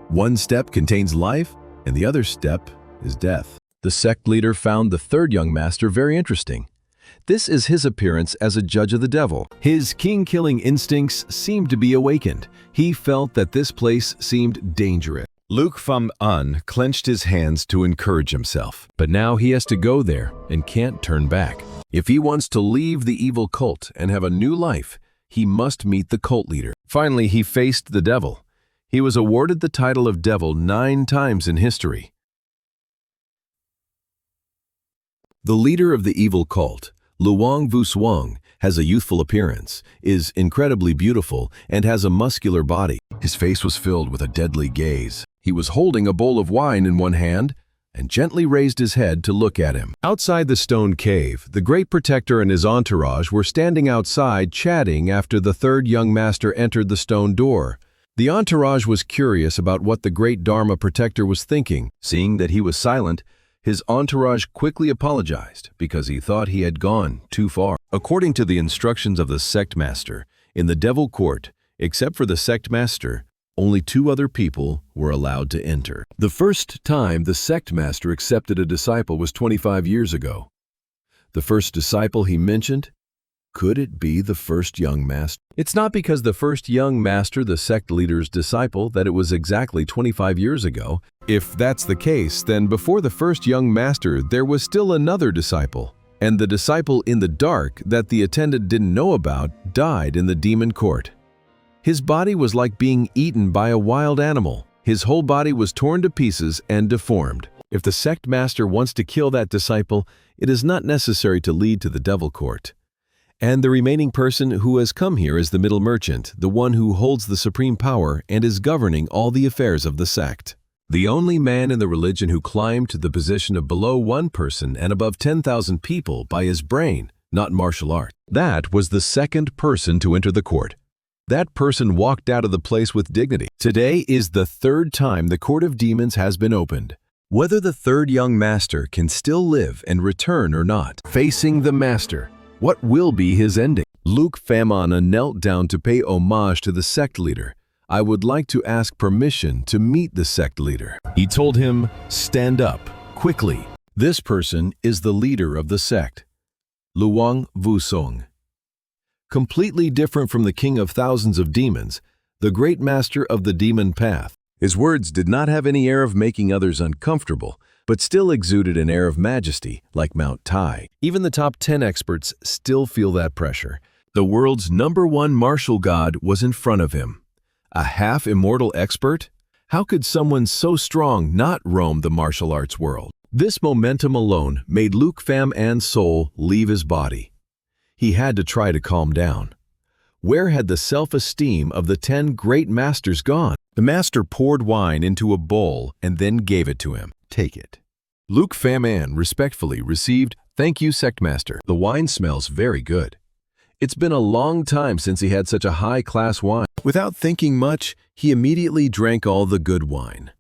One step contains life, and the other step is death. The sect leader found the third young master very interesting. This is his appearance as a judge of the devil. His king-killing instincts seemed to be awakened. He felt that this place seemed dangerous. Luke Pham An clenched his hands to encourage himself. But now he has to go there and can't turn back. If he wants to leave the evil cult and have a new life, he must meet the cult leader. Finally, he faced the devil. He was awarded the title of devil 9 times in history. The leader of the evil cult, Luang Vusuang, has a youthful appearance, is incredibly beautiful, and has a muscular body. His face was filled with a deadly gaze. He was holding a bowl of wine in one hand and gently raised his head to look at him. Outside the stone cave, the Great Protector and his entourage were standing outside chatting after the third young master entered the stone door. The entourage was curious about what the Great Dharma Protector was thinking. Seeing that he was silent, his entourage quickly apologized because he thought he had gone too far. According to the instructions of the sect master, in the devil court, except for the sect master, only 2 other people were allowed to enter. The first time the sect master accepted a disciple was 25 years ago. The first disciple he mentioned, could it be the first young master? It's not because the first young master, the sect leader's disciple, that it was exactly 25 years ago. If that's the case, then before the first young master, there was still another disciple. And the disciple in the dark that the attendant didn't know about died in the demon court. His body was like being eaten by a wild animal. His whole body was torn to pieces and deformed. If the sect master wants to kill that disciple, it is not necessary to lead to the devil court. And the remaining person who has come here is the middle merchant, the one who holds the supreme power and is governing all the affairs of the sect. The only man in the religion who climbed to the position of below 1 person and above 10,000 people by his brain, not martial art. That was the second person to enter the court. That person walked out of the place with dignity. Today is the 3rd time the court of demons has been opened. Whether the third young master can still live and return or not. Facing the master. What will be his ending? Luke Famana knelt down to pay homage to the sect leader. I would like to ask permission to meet the sect leader. He told him, stand up, quickly. This person is the leader of the sect, Luang Wusong. Completely different from the king of thousands of demons, the great master of the demon path. His words did not have any air of making others uncomfortable, but still exuded an air of majesty, like Mount Tai. Even the top 10 experts still feel that pressure. The world's #1 martial god was in front of him. A half-immortal expert? How could someone so strong not roam the martial arts world? This momentum alone made Luke Fam's soul leave his body. He had to try to calm down. Where had the self-esteem of the 10 great masters gone? The master poured wine into a bowl and then gave it to him. Take it. Luke Faman respectfully received, thank you, sect master. The wine smells very good. It's been a long time since he had such a high-class wine. Without thinking much, he immediately drank all the good wine.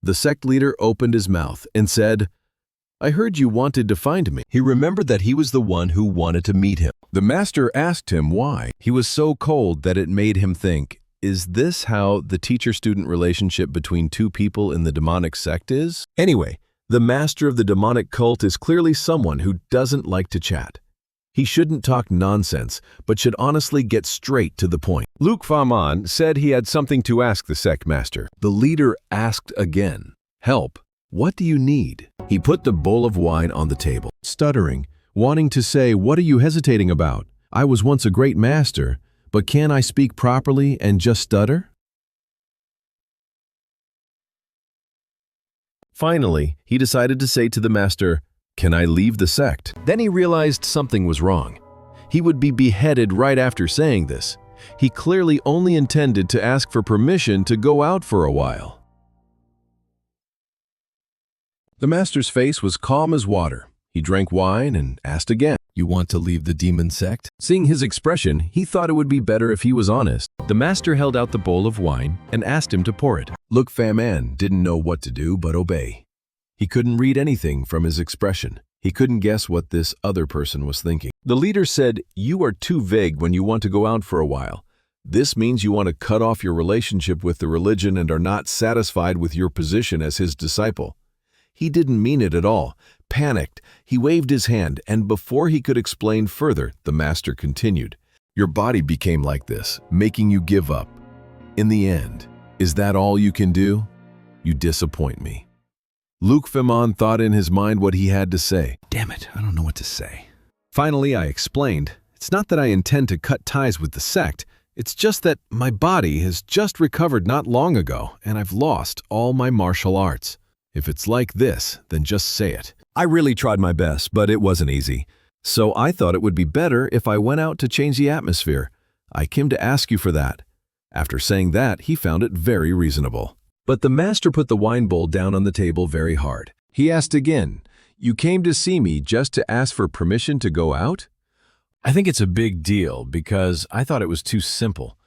The sect leader opened his mouth and said, I heard you wanted to find me. He remembered that he was the one who wanted to meet him. The master asked him why. He was so cold that it made him think, is this how the teacher-student relationship between two people in the demonic sect is? Anyway, the master of the demonic cult is clearly someone who doesn't like to chat. He shouldn't talk nonsense, but should honestly get straight to the point. Luke Faman said he had something to ask the sect master. The leader asked again, help, what do you need? He put the bowl of wine on the table, stuttering, wanting to say, what are you hesitating about? I was once a great master, but can I speak properly and just stutter? Finally, he decided to say to the master, can I leave the sect? Then he realized something was wrong. He would be beheaded right after saying this. He clearly only intended to ask for permission to go out for a while. The master's face was calm as water. He drank wine and asked again, you want to leave the demon sect? Seeing his expression, he thought it would be better if he was honest. The master held out the bowl of wine and asked him to pour it. Luke Faman didn't know what to do but obey. He couldn't read anything from his expression. He couldn't guess what this other person was thinking. The leader said, you are too vague when you want to go out for a while. This means you want to cut off your relationship with the religion and are not satisfied with your position as his disciple. He didn't mean it at all. Panicked, he waved his hand, and before he could explain further, the master continued. Your body became like this, making you give up. In the end, is that all you can do? You disappoint me. Luke Faman thought in his mind what he had to say. Damn it, I don't know what to say. Finally, I explained, it's not that I intend to cut ties with the sect, it's just that my body has just recovered not long ago, and I've lost all my martial arts. If it's like this, then just say it. I really tried my best, but it wasn't easy. So I thought it would be better if I went out to change the atmosphere. I came to ask you for that. After saying that, he found it very reasonable. But the master put the wine bowl down on the table very hard. He asked again, you came to see me just to ask for permission to go out? I think it's a big deal because I thought it was too simple.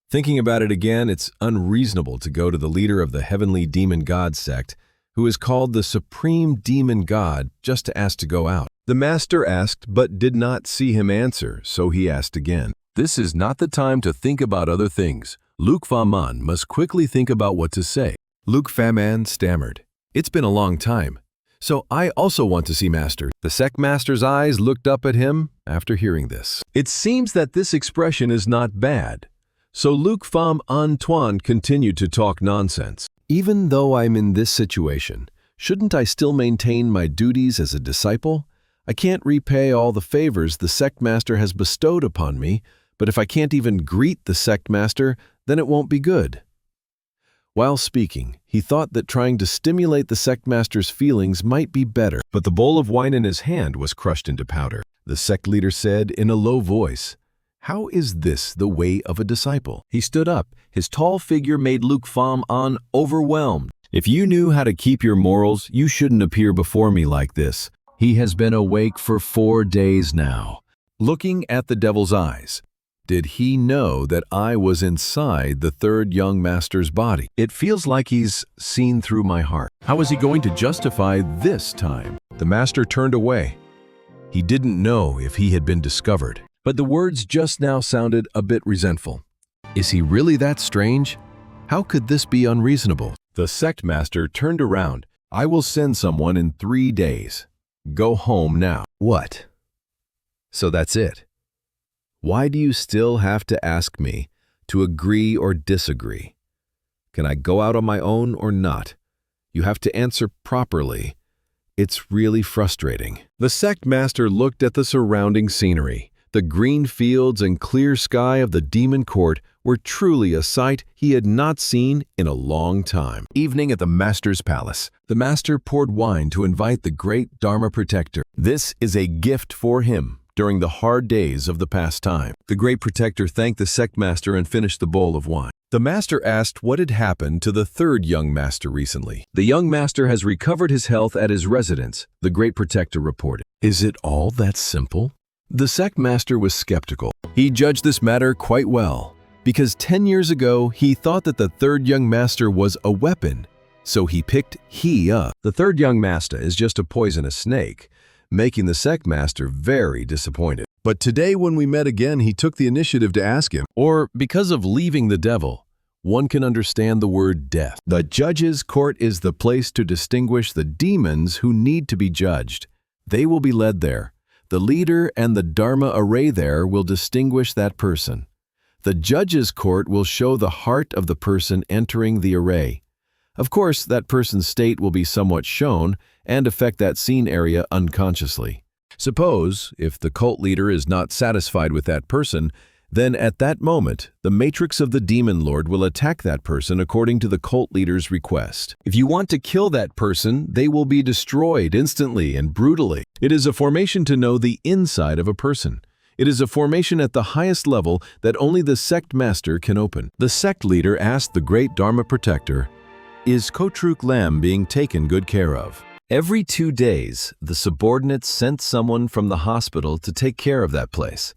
Thinking about it again, it's unreasonable to go to the leader of the heavenly demon god sect, who is called the supreme demon god, just to ask to go out. The master asked but did not see him answer, so he asked again. This is not the time to think about other things. Luke Faman must quickly think about what to say. Luke Faman stammered. It's been a long time. So I also want to see Master. The sect master's eyes looked up at him after hearing this. It seems that this expression is not bad. So Luke Fam Antoine continued to talk nonsense. Even though I'm in this situation, shouldn't I still maintain my duties as a disciple? I can't repay all the favors the sect master has bestowed upon me, but if I can't even greet the sect master, then it won't be good. While speaking, he thought that trying to stimulate the sect master's feelings might be better, but the bowl of wine in his hand was crushed into powder. The sect leader said in a low voice, how is this the way of a disciple? He stood up. His tall figure made Luke Fam An overwhelmed. If you knew how to keep your morals, you shouldn't appear before me like this. He has been awake for 4 days now. Looking at the devil's eyes, did he know that I was inside the third young master's body? It feels like he's seen through my heart. How is he going to justify this time? The master turned away. He didn't know if he had been discovered. But the words just now sounded a bit resentful. Is he really that strange? How could this be unreasonable? The sect master turned around. I will send someone in 3 days. Go home now. What? So that's it. Why do you still have to ask me to agree or disagree? Can I go out on my own or not? You have to answer properly. It's really frustrating. The sect master looked at the surrounding scenery. The green fields and clear sky of the demon court were truly a sight he had not seen in a long time. Evening at the master's palace. The master poured wine to invite the great Dharma protector. This is a gift for him during the hard days of the past time. The great protector thanked the sect master and finished the bowl of wine. The master asked what had happened to the third young master recently. The young master has recovered his health at his residence, the great protector reported. Is it all that simple? The sect master was skeptical. He judged this matter quite well, because 10 years ago he thought that the third young master was a weapon, so he picked he up. The third young master is just a poisonous snake, making the sect master very disappointed. But today when we met again, he took the initiative to ask him, or because of leaving the devil, one can understand the word death. The judge's court is the place to distinguish the demons who need to be judged. They will be led there. The leader and the Dharma array there will distinguish that person. The judge's court will show the heart of the person entering the array. Of course, that person's state will be somewhat shown and affect that scene area unconsciously. Suppose, if the cult leader is not satisfied with that person, then at that moment, the matrix of the demon lord will attack that person according to the cult leader's request. If you want to kill that person, they will be destroyed instantly and brutally. It is a formation to know the inside of a person. It is a formation at the highest level that only the sect master can open. The sect leader asked the great Dharma protector, "Is Kotruk Lam being taken good care of?" Every 2 days, the subordinates sent someone from the hospital to take care of that place.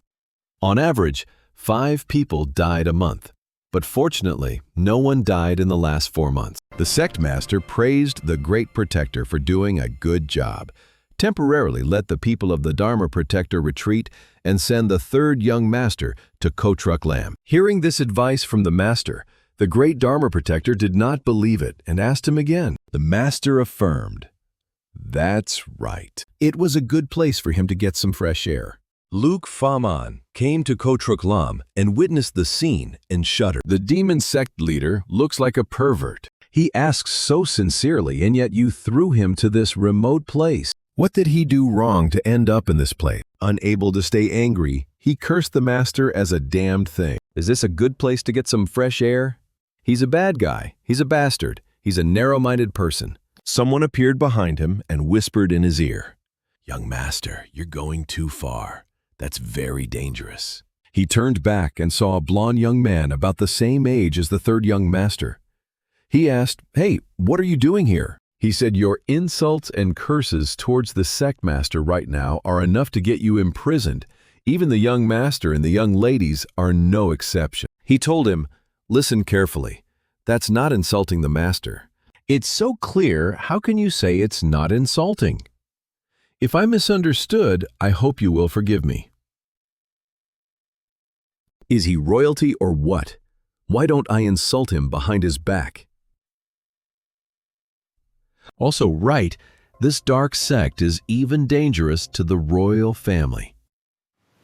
On average, 5 people died a month, but fortunately, no one died in the last 4 months. The sect master praised the great protector for doing a good job, temporarily let the people of the Dharma protector retreat and send the third young master to Kotruk Lam. Hearing this advice from the master, the great Dharma protector did not believe it and asked him again. The master affirmed, "That's right." It was a good place for him to get some fresh air. Luke Faman came to Kotruk Lam and witnessed the scene and shuddered. The demon sect leader looks like a pervert. He asks so sincerely, and yet you threw him to this remote place. What did he do wrong to end up in this place? Unable to stay angry, he cursed the master as a damned thing. Is this a good place to get some fresh air? He's a bad guy. He's a bastard. He's a narrow-minded person. Someone appeared behind him and whispered in his ear, "Young master, you're going too far. That's very dangerous." He turned back and saw a blond young man about the same age as the third young master. He asked, "Hey, what are you doing here?" He said, "Your insults and curses towards the sect master right now are enough to get you imprisoned. Even the young master and the young ladies are no exception." He told him, "Listen carefully. That's not insulting the master. It's so clear, how can you say it's not insulting? If I misunderstood, I hope you will forgive me. Is he royalty or what? Why don't I insult him behind his back?" Also, right, this dark sect is even dangerous to the royal family.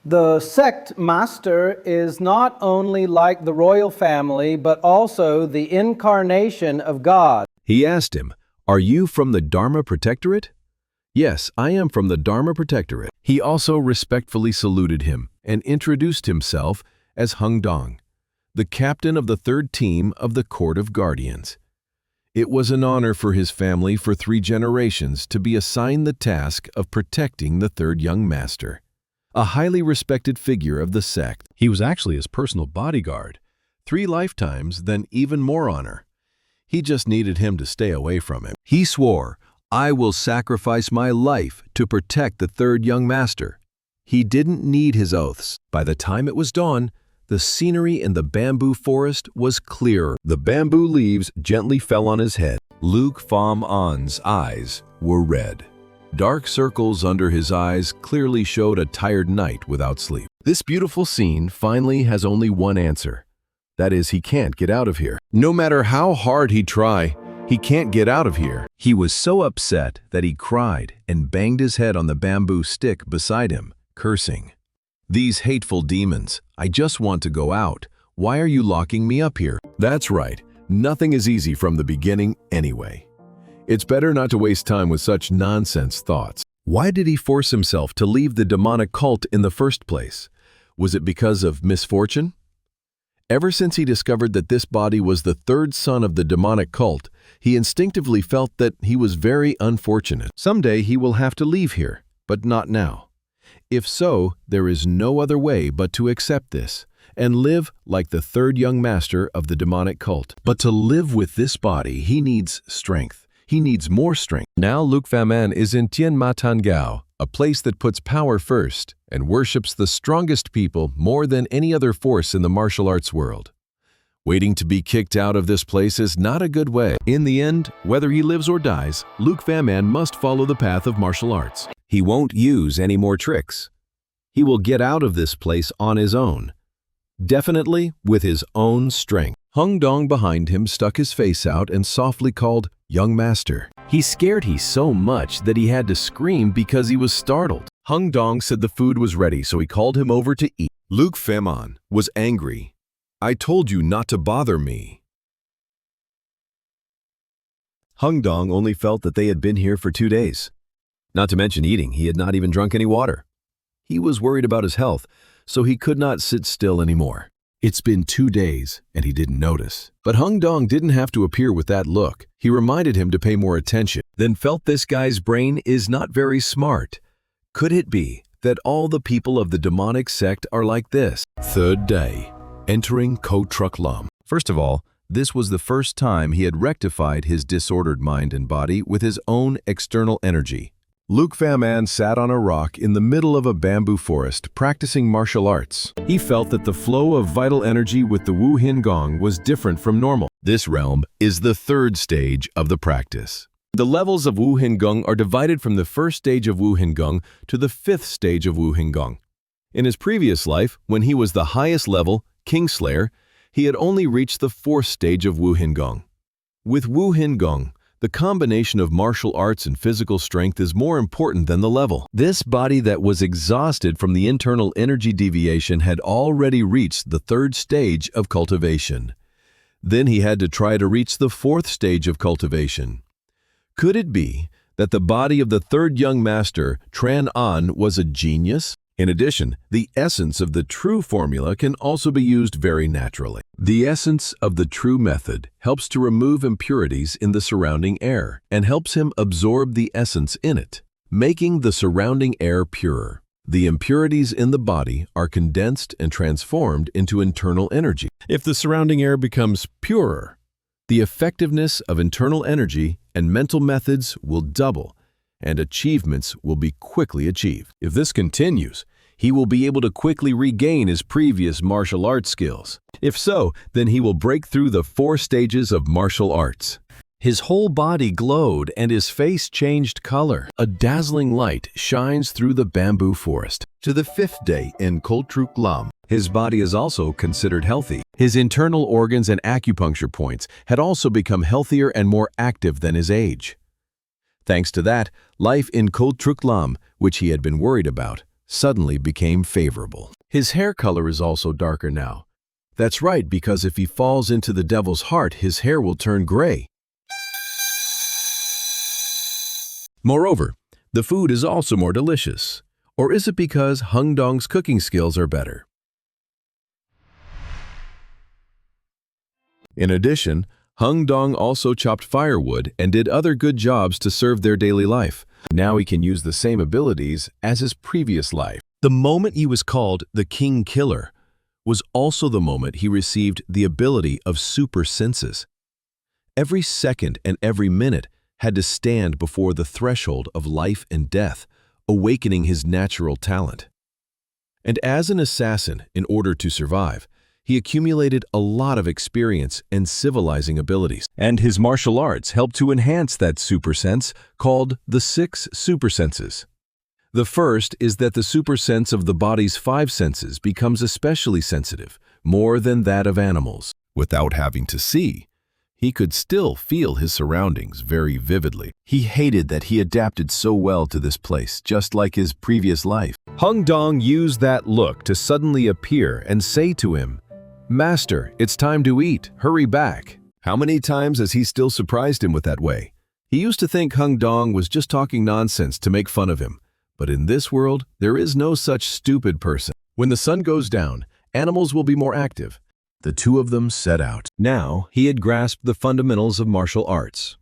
The sect master is not only like the royal family, but also the incarnation of God. He asked him, "Are you from the Dharma Protectorate?" "Yes, I am from the Dharma Protectorate." He also respectfully saluted him and introduced himself as Hung Dong, the captain of the third team of the Court of Guardians. It was an honor for his family for 3 generations to be assigned the task of protecting the third young master, a highly respected figure of the sect. He was actually his personal bodyguard. 3 lifetimes, then even more honor. He just needed him to stay away from him. He swore, "I will sacrifice my life to protect the third young master." He didn't need his oaths. By the time it was dawn, the scenery in the bamboo forest was clearer. The bamboo leaves gently fell on his head. Luke Pham An's eyes were red. Dark circles under his eyes clearly showed a tired night without sleep. This beautiful scene finally has only one answer. That is, he can't get out of here. No matter how hard he try, he can't get out of here. He was so upset that he cried and banged his head on the bamboo stick beside him, cursing. These hateful demons, I just want to go out. Why are you locking me up here? That's right. Nothing is easy from the beginning anyway. It's better not to waste time with such nonsense thoughts. Why did he force himself to leave the demonic cult in the first place? Was it because of misfortune? Ever since he discovered that this body was the third son of the demonic cult, he instinctively felt that he was very unfortunate. Someday he will have to leave here, but not now. If so, there is no other way but to accept this and live like the third young master of the demonic cult. But to live with this body, he needs strength. He needs more strength. Now Luke Faman is in Tien Ma Tan Gao, a place that puts power first and worships the strongest people more than any other force in the martial arts world. Waiting to be kicked out of this place is not a good way. In the end, whether he lives or dies, Luke Faman must follow the path of martial arts. He won't use any more tricks. He will get out of this place on his own. Definitely with his own strength. Hung Dong behind him stuck his face out and softly called, "Young master." He scared he so much that he had to scream because he was startled. Hung Dong said the food was ready, so he called him over to eat. Luke Faman was angry. "I told you not to bother me." Hung Dong only felt that they had been here for 2 days. Not to mention eating, he had not even drunk any water. He was worried about his health, so he could not sit still anymore. It's been 2 days, and he didn't notice. But Hung Dong didn't have to appear with that look. He reminded him to pay more attention, then felt this guy's brain is not very smart. Could it be that all the people of the demonic sect are like this? Third day, entering Ko Truk Lam. First of all, this was the first time he had rectified his disordered mind and body with his own external energy. Luke Faman sat on a rock in the middle of a bamboo forest practicing martial arts. He felt that the flow of vital energy with the Wu Hin Gong was different from normal. This realm is the third stage of the practice. The levels of Wu Hin Gong are divided from the first stage of Wu Hin Gong to the fifth stage of Wu Hin Gong. In his previous life, when he was the highest level, Kingslayer, he had only reached the fourth stage of Wu Hin Gong. With Wu Hin Gong, the combination of martial arts and physical strength is more important than the level. This body that was exhausted from the internal energy deviation had already reached the third stage of cultivation. Then he had to try to reach the fourth stage of cultivation. Could it be that the body of the third young master, Tran An, was a genius? In addition, the essence of the true formula can also be used very naturally. The essence of the true method helps to remove impurities in the surrounding air and helps him absorb the essence in it, making the surrounding air purer. The impurities in the body are condensed and transformed into internal energy. If the surrounding air becomes purer, the effectiveness of internal energy and mental methods will double, and achievements will be quickly achieved. If this continues, he will be able to quickly regain his previous martial arts skills. If so, then he will break through the 4 stages of martial arts. His whole body glowed and his face changed color. A dazzling light shines through the bamboo forest. To the 5th day in Ko Truk Lam, his body is also considered healthy. His internal organs and acupuncture points had also become healthier and more active than his age. Thanks to that, life in Ko Truk Lam, which he had been worried about, suddenly became favorable. His hair color is also darker now. That's right, because if he falls into the devil's heart, his hair will turn gray. Moreover, the food is also more delicious. Or is it because Hung Dong's cooking skills are better? In addition, Hung Dong also chopped firewood and did other good jobs to serve their daily life. Now he can use the same abilities as his previous life. The moment he was called the King Killer was also the moment he received the ability of super senses. Every second and every minute had to stand before the threshold of life and death, awakening his natural talent. And as an assassin, in order to survive, he accumulated a lot of experience and civilizing abilities. And his martial arts helped to enhance that super sense called the 6 super senses. The first is that the super sense of the body's five senses becomes especially sensitive, more than that of animals. Without having to see, he could still feel his surroundings very vividly. He hated that he adapted so well to this place, just like his previous life. Hung Dong used that look to suddenly appear and say to him, "Master, it's time to eat. Hurry back." How many times has he still surprised him with that way? He used to think Hung Dong was just talking nonsense to make fun of him. But in this world, there is no such stupid person. When the sun goes down, animals will be more active. The two of them set out. Now, he had grasped the fundamentals of martial arts.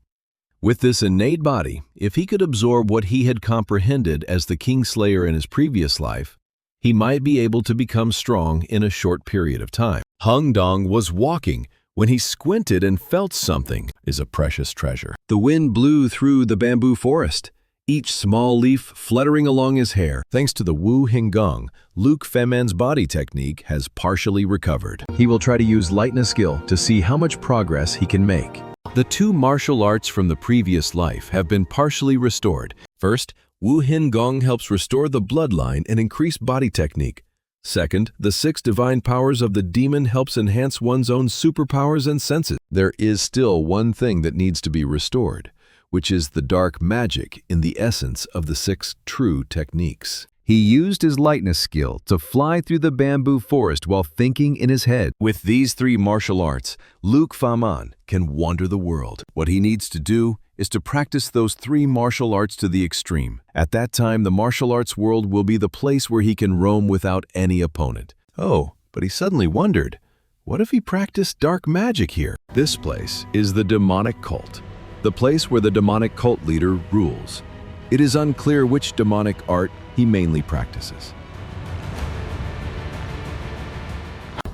With this innate body, if he could absorb what he had comprehended as the Kingslayer in his previous life, he might be able to become strong in a short period of time. Hung Dong was walking when he squinted and felt something is a precious treasure. The wind blew through the bamboo forest, each small leaf fluttering along his hair. Thanks to the Wu Hingong, Luke Feman's body technique has partially recovered. He will try to use lightness skill to see how much progress he can make. The two martial arts from the previous life have been partially restored. First, Wu Hingong helps restore the bloodline and increase body technique. Second, the 6 divine powers of the demon helps enhance one's own superpowers and senses. There is still one thing that needs to be restored, which is the dark magic in the essence of the 6 true techniques. He used his lightness skill to fly through the bamboo forest while thinking in his head. With these 3 martial arts, Luke Faman can wander the world. What he needs to do is to practice those 3 martial arts to the extreme. At that time, the martial arts world will be the place where he can roam without any opponent. Oh, but he suddenly wondered, what if he practiced dark magic here? This place is the demonic cult, the place where the demonic cult leader rules. It is unclear which demonic art he mainly practices.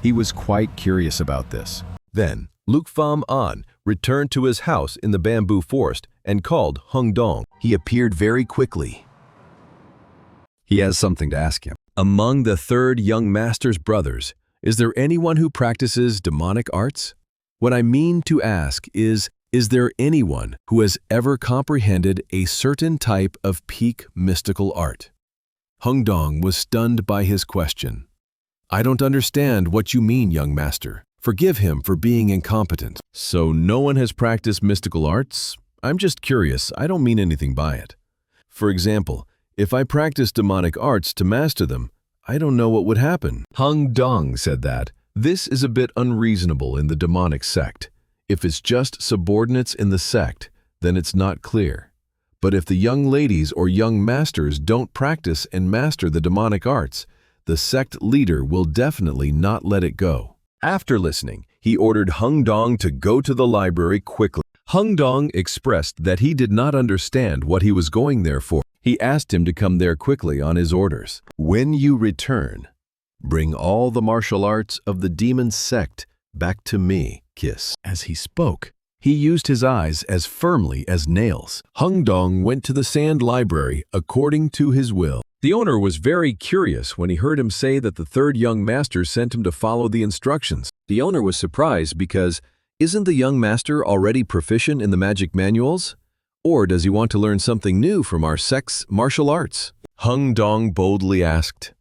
He was quite curious about this. Then, Luke Pham An returned to his house in the bamboo forest and called Hung Dong. He appeared very quickly. He has something to ask him. Among the 3rd young master's brothers, is there anyone who practices demonic arts? What I mean to ask is there anyone who has ever comprehended a certain type of peak mystical art? Hung Dong was stunned by his question. I don't understand what you mean, young master. Forgive him for being incompetent. So no one has practiced mystical arts? I'm just curious, I don't mean anything by it. For example, if I practice demonic arts to master them, I don't know what would happen. Hung Dong said that this is a bit unreasonable in the demonic sect. If it's just subordinates in the sect, then it's not clear. But if the young ladies or young masters don't practice and master the demonic arts, the sect leader will definitely not let it go. After listening, he ordered Hung Dong to go to the library quickly. Hung Dong expressed that he did not understand what he was going there for. He asked him to come there quickly on his orders. When you return, bring all the martial arts of the demon sect back to me, Kiss. As he spoke, he used his eyes as firmly as nails. Hung Dong went to the sand library according to his will. The owner was very curious when he heard him say that the 3rd young master sent him to follow the instructions. The owner was surprised because, isn't the young master already proficient in the magic manuals? Or does he want to learn something new from our sect's martial arts? Hung Dong boldly asked,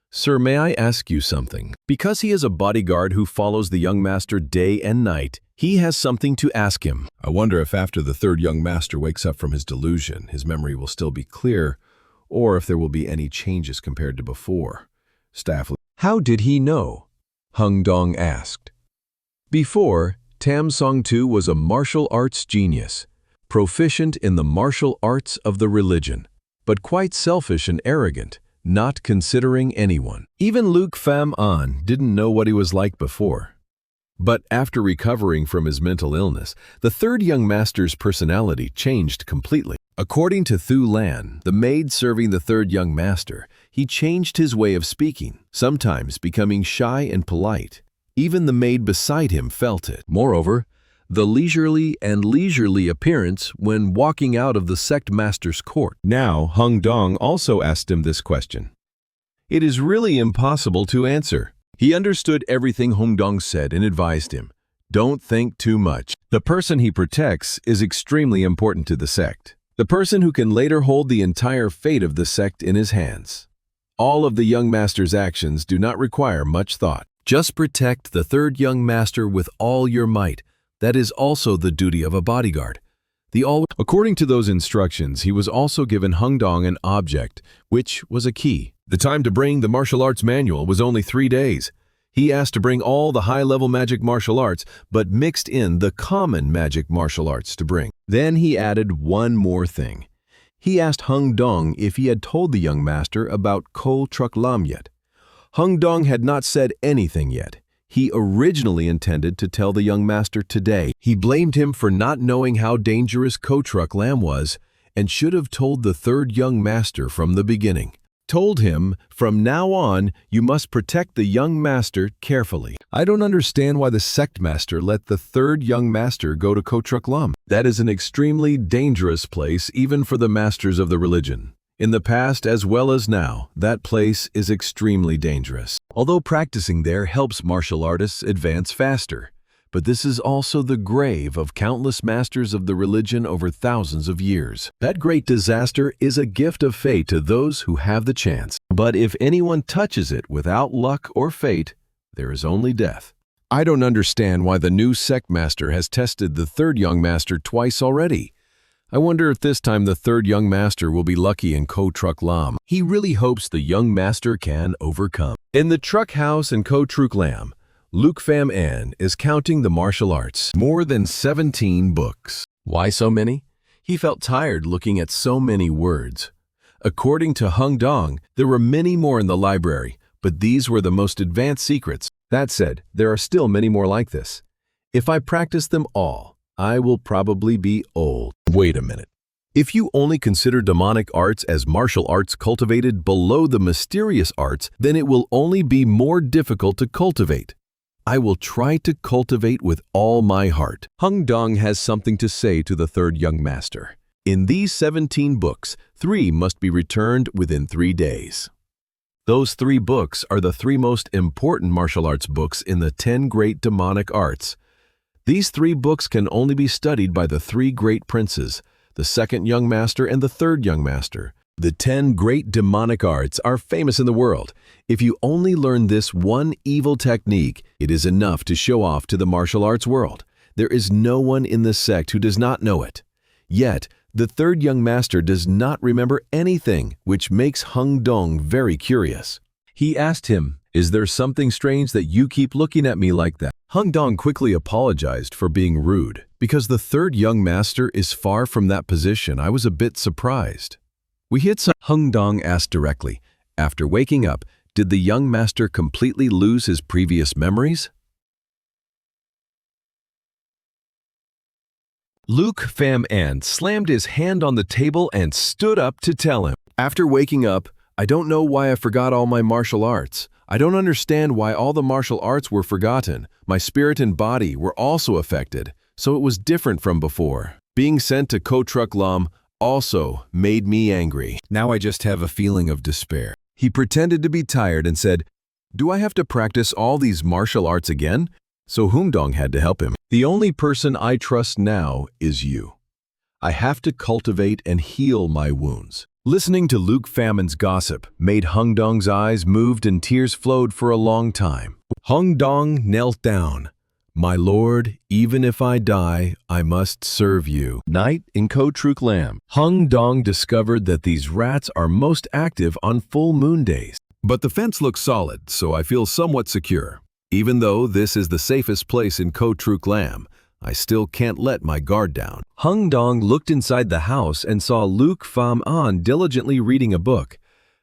Sir, may I ask you something? Because he is a bodyguard who follows the young master day and night, he has something to ask him. I wonder if after the 3rd young master wakes up from his delusion, his memory will still be clear, or if there will be any changes compared to before. Staff, how did he know? Hung Dong asked. Before, Tam Song Tu was a martial arts genius, proficient in the martial arts of the religion, but quite selfish and arrogant, not considering anyone. Even Luke Pham An didn't know what he was like before. But after recovering from his mental illness, the 3rd young master's personality changed completely. According to Thu Lan, the maid serving the 3rd young master, he changed his way of speaking, sometimes becoming shy and polite. Even the maid beside him felt it. Moreover, the leisurely appearance when walking out of the sect master's court. Now, Hung Dong also asked him this question. It is really impossible to answer. He understood everything Hung Dong said and advised him, don't think too much. The person he protects is extremely important to the sect. the person who can later hold the entire fate of the sect in his hands. All of the young master's actions do not require much thought. Just protect the third young master with all your might. That is also the duty of a bodyguard. According to those instructions, he was also given Hungdong an object, which was a key. The time to bring the martial arts manual was only 3 days. He asked to bring all the high-level magic martial arts, but mixed in the common magic martial arts to bring. Then he added one more thing. He asked Hungdong if he had told the young master about Ko Truk Lam yet. Hungdong had not said anything yet. He originally intended to tell the young master today. He blamed him for not knowing how dangerous Ko Truk Lam was and should have told the third young master from the beginning. Told him, from now on, you must protect the young master carefully. I don't understand why the sect master let the third young master go to Ko Truk Lam. That is an extremely dangerous place even for the masters of the religion. In the past as well as now, that place is extremely dangerous. Although practicing there helps martial artists advance faster, but this is also the grave of countless masters of the religion over thousands of years. That great disaster is a gift of fate to those who have the chance. But if anyone touches it without luck or fate, there is only death. I don't understand why the new sect master has tested the third young master twice already. I wonder if this time the third young master will be lucky in Ko Truk Lam. He really hopes the young master can overcome. In the truck house in Ko Truk Lam, Luke Pham An is counting the martial arts. More than 17 books. Why so many? He felt tired looking at so many words. According to Hungdong, there were many more in the library, but these were the most advanced secrets. That said, there are still many more like this. If I practice them all, I will probably be old. Wait a minute. If you only consider demonic arts as martial arts cultivated below the mysterious arts, then it will only be more difficult to cultivate. I will try to cultivate with all my heart. Hungdong has something to say to the third young master. In these 17 books, 3 must be returned within 3 days. Those 3 books are the 3 most important martial arts books in the 10 great demonic arts. These 3 books can only be studied by the 3 great princes, the second young master and the third young master. The 10 great demonic arts are famous in the world. If you only learn this one evil technique, it is enough to show off to the martial arts world. There is no one in the sect who does not know it. Yet, the third young master does not remember anything, which makes Hungdong very curious. He asked him, "Is there something strange that you keep looking at me like that?" Hungdong quickly apologized for being rude. Because the third young master is far from that position, I was a bit surprised. We hit some. Hungdong asked directly, after waking up, did the young master completely lose his previous memories? Luke Pham An slammed his hand on the table and stood up to tell him. After waking up, I don't know why I forgot all my martial arts. I don't understand why all the martial arts were forgotten. My spirit and body were also affected, so it was different from before. Being sent to Ko Truk Lam also made me angry. Now I just have a feeling of despair. He pretended to be tired and said, "Do I have to practice all these martial arts again?" So Hungdong had to help him. The only person I trust now is you. I have to cultivate and heal my wounds. Listening to Luke Pham An's gossip made Hungdong's eyes moved and tears flowed for a long time. Hungdong knelt down. "My lord, even if I die, I must serve you." Night in Ko Truk Lam. Hungdong discovered that these rats are most active on full moon days. But the fence looks solid, so I feel somewhat secure. Even though this is the safest place in Ko Truk Lam, I still can't let my guard down. Hungdong looked inside the house and saw Luke Pham An diligently reading a book.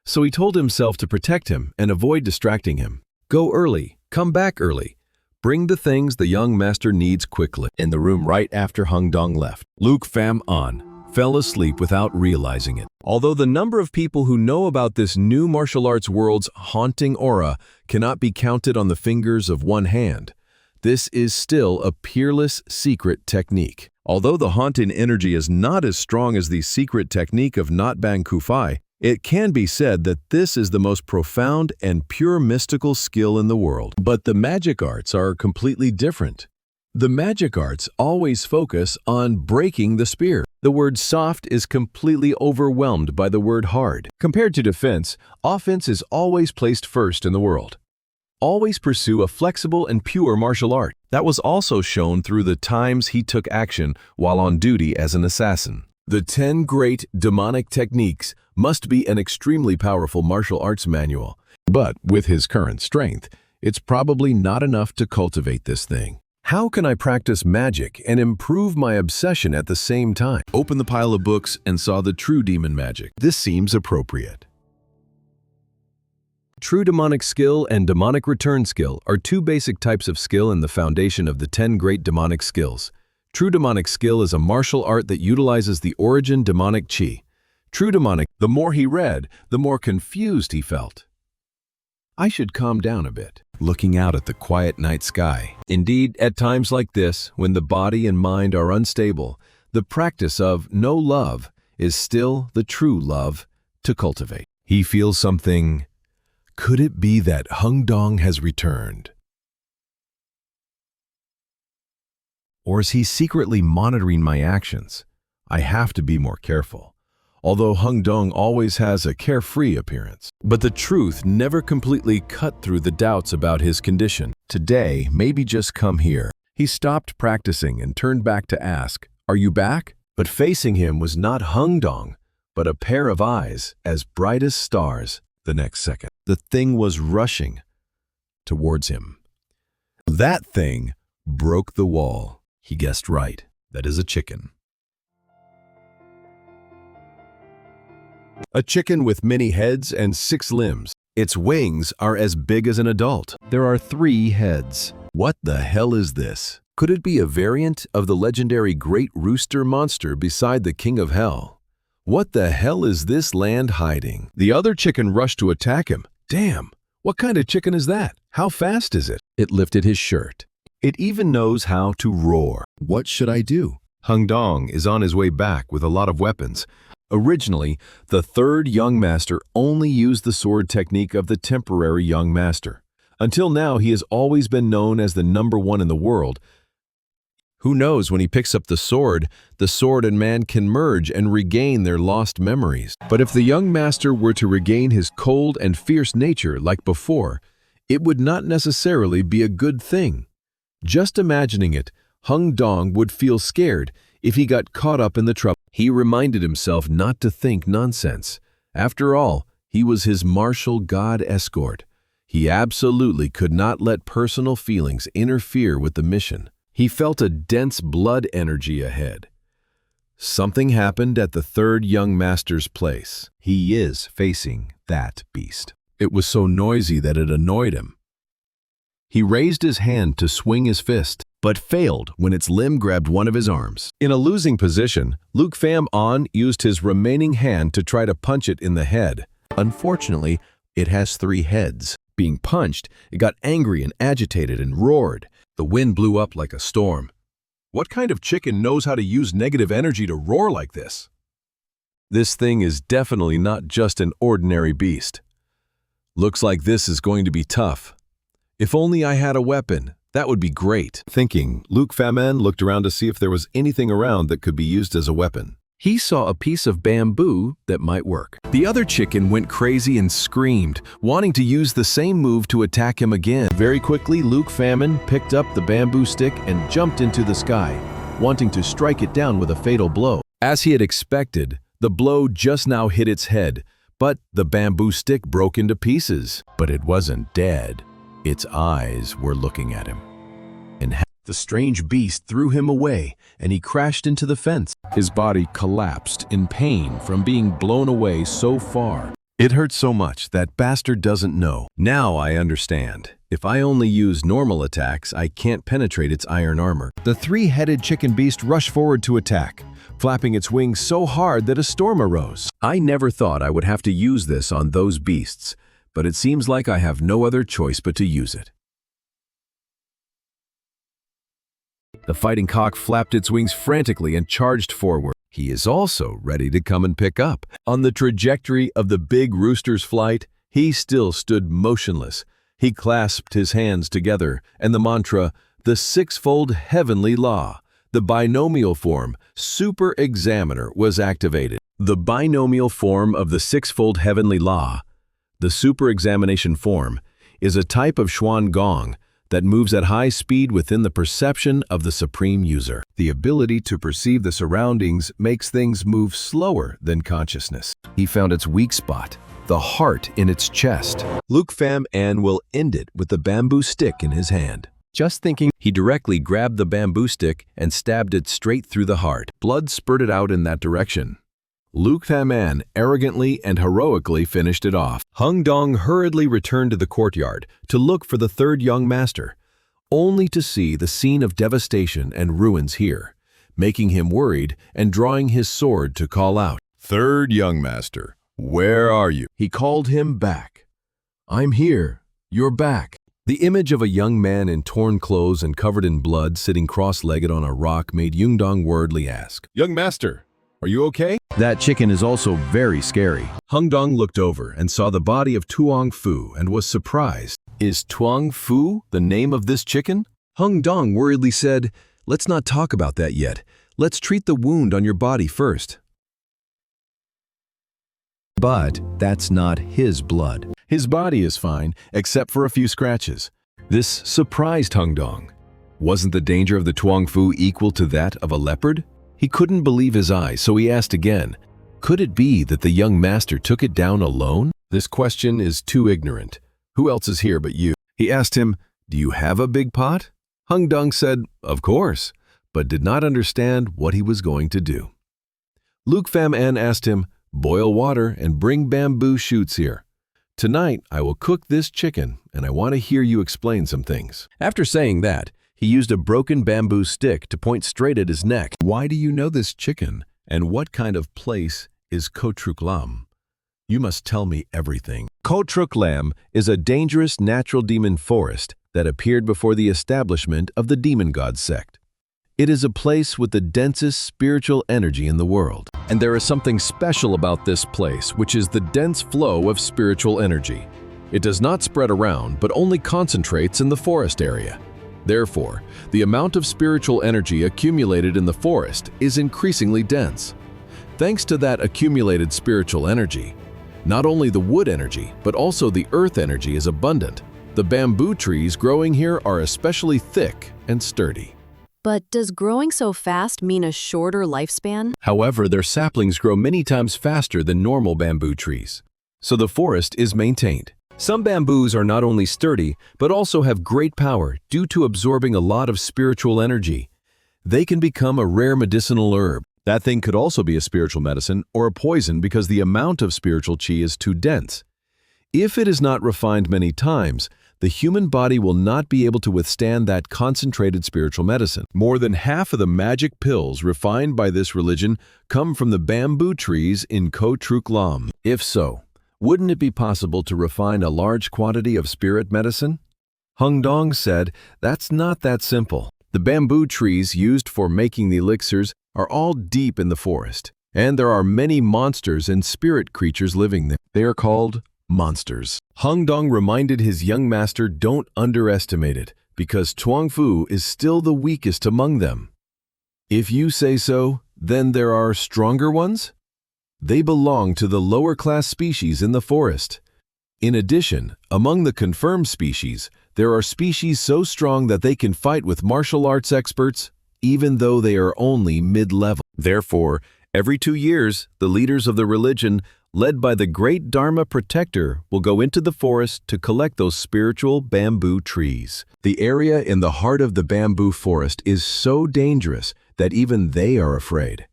So he told himself to protect him and avoid distracting him. Go early, come back early. Bring the things the young master needs quickly. In the room right after Hungdong left, Luke Pham An fell asleep without realizing it. Although the number of people who know about this new martial arts world's haunting aura cannot be counted on the fingers of one hand, this is still a peerless secret technique. Although the haunting energy is not as strong as the secret technique of Not Bang Kufai, it can be said that this is the most profound and pure mystical skill in the world. But the magic arts are completely different. The magic arts always focus on breaking the spear. The word soft is completely overwhelmed by the word hard. Compared to defense, offense is always placed first in the world. Always pursue a flexible and pure martial art. That was also shown through the times he took action while on duty as an assassin. The 10 Great Demonic Techniques must be an extremely powerful martial arts manual. But with his current strength, it's probably not enough to cultivate this thing. How can I practice magic and improve my obsession at the same time? Open the pile of books and saw the true demon magic. This seems appropriate. True demonic skill and demonic return skill are two basic types of skill in the foundation of the 10 great demonic skills. True demonic skill is a martial art that utilizes the origin demonic chi. True demonic, the more he read, the more confused he felt. I should calm down a bit, looking out at the quiet night sky. Indeed, at times like this, when the body and mind are unstable, the practice of no love is still the true love to cultivate. He feels something. Could it be that Hung Dong has returned? Or is he secretly monitoring my actions? I have to be more careful. Although Hung Dong always has a carefree appearance. But the truth never completely cut through the doubts about his condition. Today, maybe just come here. He stopped practicing and turned back to ask, "Are you back?" But facing him was not Hung Dong, but a pair of eyes as bright as stars. The next second, the thing was rushing towards him. That thing broke the wall. He guessed right. That is a chicken. A chicken with many heads and 6 limbs. Its wings are as big as an adult. There are 3 heads. What the hell is this? Could it be a variant of the legendary Great Rooster monster beside the King of Hell? What the hell is this land hiding? The other chicken rushed to attack him. Damn, what kind of chicken is that? How fast is it? It lifted his shirt. It even knows how to roar. What should I do? Hung Dong is on his way back with a lot of weapons. Originally, the 3rd young master only used the sword technique of the temporary young master. Until now, he has always been known as the #1 in the world. Who knows, when he picks up the sword and man can merge and regain their lost memories. But if the young master were to regain his cold and fierce nature like before, it would not necessarily be a good thing. Just imagining it, Hung Dong would feel scared if he got caught up in the trouble. He reminded himself not to think nonsense. After all, he was his martial god escort. He absolutely could not let personal feelings interfere with the mission. He felt a dense blood energy ahead. Something happened at the 3rd young master's place. He is facing that beast. It was so noisy that it annoyed him. He raised his hand to swing his fist, but failed when its limb grabbed one of his arms. In a losing position, Luke Pham On used his remaining hand to try to punch it in the head. Unfortunately, it has 3 heads. Being punched, it got angry and agitated and roared. The wind blew up like a storm. What kind of chicken knows how to use negative energy to roar like this? This thing is definitely not just an ordinary beast. Looks like this is going to be tough. If only I had a weapon, that would be great. Thinking, Luke Pham looked around to see if there was anything around that could be used as a weapon. He saw a piece of bamboo that might work. The other chicken went crazy and screamed, wanting to use the same move to attack him again. Very quickly, Luke Pham picked up the bamboo stick and jumped into the sky, wanting to strike it down with a fatal blow. As he had expected, the blow just now hit its head, but the bamboo stick broke into pieces. But it wasn't dead. Its eyes were looking at him. And the strange beast threw him away, and he crashed into the fence. His body collapsed in pain from being blown away so far. It hurt so much that bastard doesn't know. Now I understand. If I only use normal attacks, I can't penetrate its iron armor. The 3-headed chicken beast rushed forward to attack, flapping its wings so hard that a storm arose. I never thought I would have to use this on those beasts, but it seems like I have no other choice but to use it. The fighting cock flapped its wings frantically and charged forward. He is also ready to come and pick up. On the trajectory of the big rooster's flight, he still stood motionless. He clasped his hands together, and the mantra, the sixfold heavenly law, the binomial form, super examiner, was activated. The binomial form of the sixfold heavenly law, the super examination form, is a type of Xuan Gong that moves at high speed within the perception of the supreme user. The ability to perceive the surroundings makes things move slower than consciousness. He found its weak spot, the heart in its chest. Luke Pham An will end it with the bamboo stick in his hand. Just thinking, he directly grabbed the bamboo stick and stabbed it straight through the heart. Blood spurted out in that direction. Luke Pham An arrogantly and heroically finished it off. Hung Dong hurriedly returned to the courtyard to look for the third young master, only to see the scene of devastation and ruins here, making him worried and drawing his sword to call out, "Third young master, where are you?" He called him back. "I'm here. You're back." The image of a young man in torn clothes and covered in blood sitting cross-legged on a rock made Yungdong worriedly ask, "Young master, are you okay?" That chicken is also very scary. Hung Dong looked over and saw the body of Tuong Fu and was surprised. Is Tuong Fu the name of this chicken? Hung Dong worriedly said, "Let's not talk about that yet. Let's treat the wound on your body first." But that's not his blood. His body is fine, except for a few scratches. This surprised Hung Dong. Wasn't the danger of the Tuong Fu equal to that of a leopard? He couldn't believe his eyes, so he asked again, could it be that the young master took it down alone? This question is too ignorant. Who else is here but you? He asked him, "Do you have a big pot?" Hung Dong said, "Of course," but did not understand what he was going to do. Luke Pham An asked him, "Boil water and bring bamboo shoots here. Tonight I will cook this chicken and I want to hear you explain some things." After saying that, he used a broken bamboo stick to point straight at his neck. "Why do you know this chicken? And what kind of place is Kotruk Lam? You must tell me everything." Kotruk Lam is a dangerous natural demon forest that appeared before the establishment of the demon god sect. It is a place with the densest spiritual energy in the world. And there is something special about this place, which is the dense flow of spiritual energy. It does not spread around, but only concentrates in the forest area. Therefore, the amount of spiritual energy accumulated in the forest is increasingly dense. Thanks to that accumulated spiritual energy, not only the wood energy, but also the earth energy is abundant. The bamboo trees growing here are especially thick and sturdy. But does growing so fast mean a shorter lifespan? However, their saplings grow many times faster than normal bamboo trees, so the forest is maintained. Some bamboos are not only sturdy, but also have great power due to absorbing a lot of spiritual energy. They can become a rare medicinal herb. That thing could also be a spiritual medicine or a poison because the amount of spiritual qi is too dense. If it is not refined many times, the human body will not be able to withstand that concentrated spiritual medicine. More than half of the magic pills refined by this religion come from the bamboo trees in Kotruk Lam. If so, wouldn't it be possible to refine a large quantity of spirit medicine? Hung Dong said, "That's not that simple. The bamboo trees used for making the elixirs are all deep in the forest, and there are many monsters and spirit creatures living there. They are called monsters." Hung Dong reminded his young master don't underestimate it, because Tuong Fu is still the weakest among them. If you say so, then there are stronger ones? They belong to the lower class species in the forest. In addition, among the confirmed species, there are species so strong that they can fight with martial arts experts, even though they are only mid-level. Therefore, every 2 years, the leaders of the religion, led by the great Dharma protector, will go into the forest to collect those spiritual bamboo trees. The area in the heart of the bamboo forest is so dangerous that even they are afraid.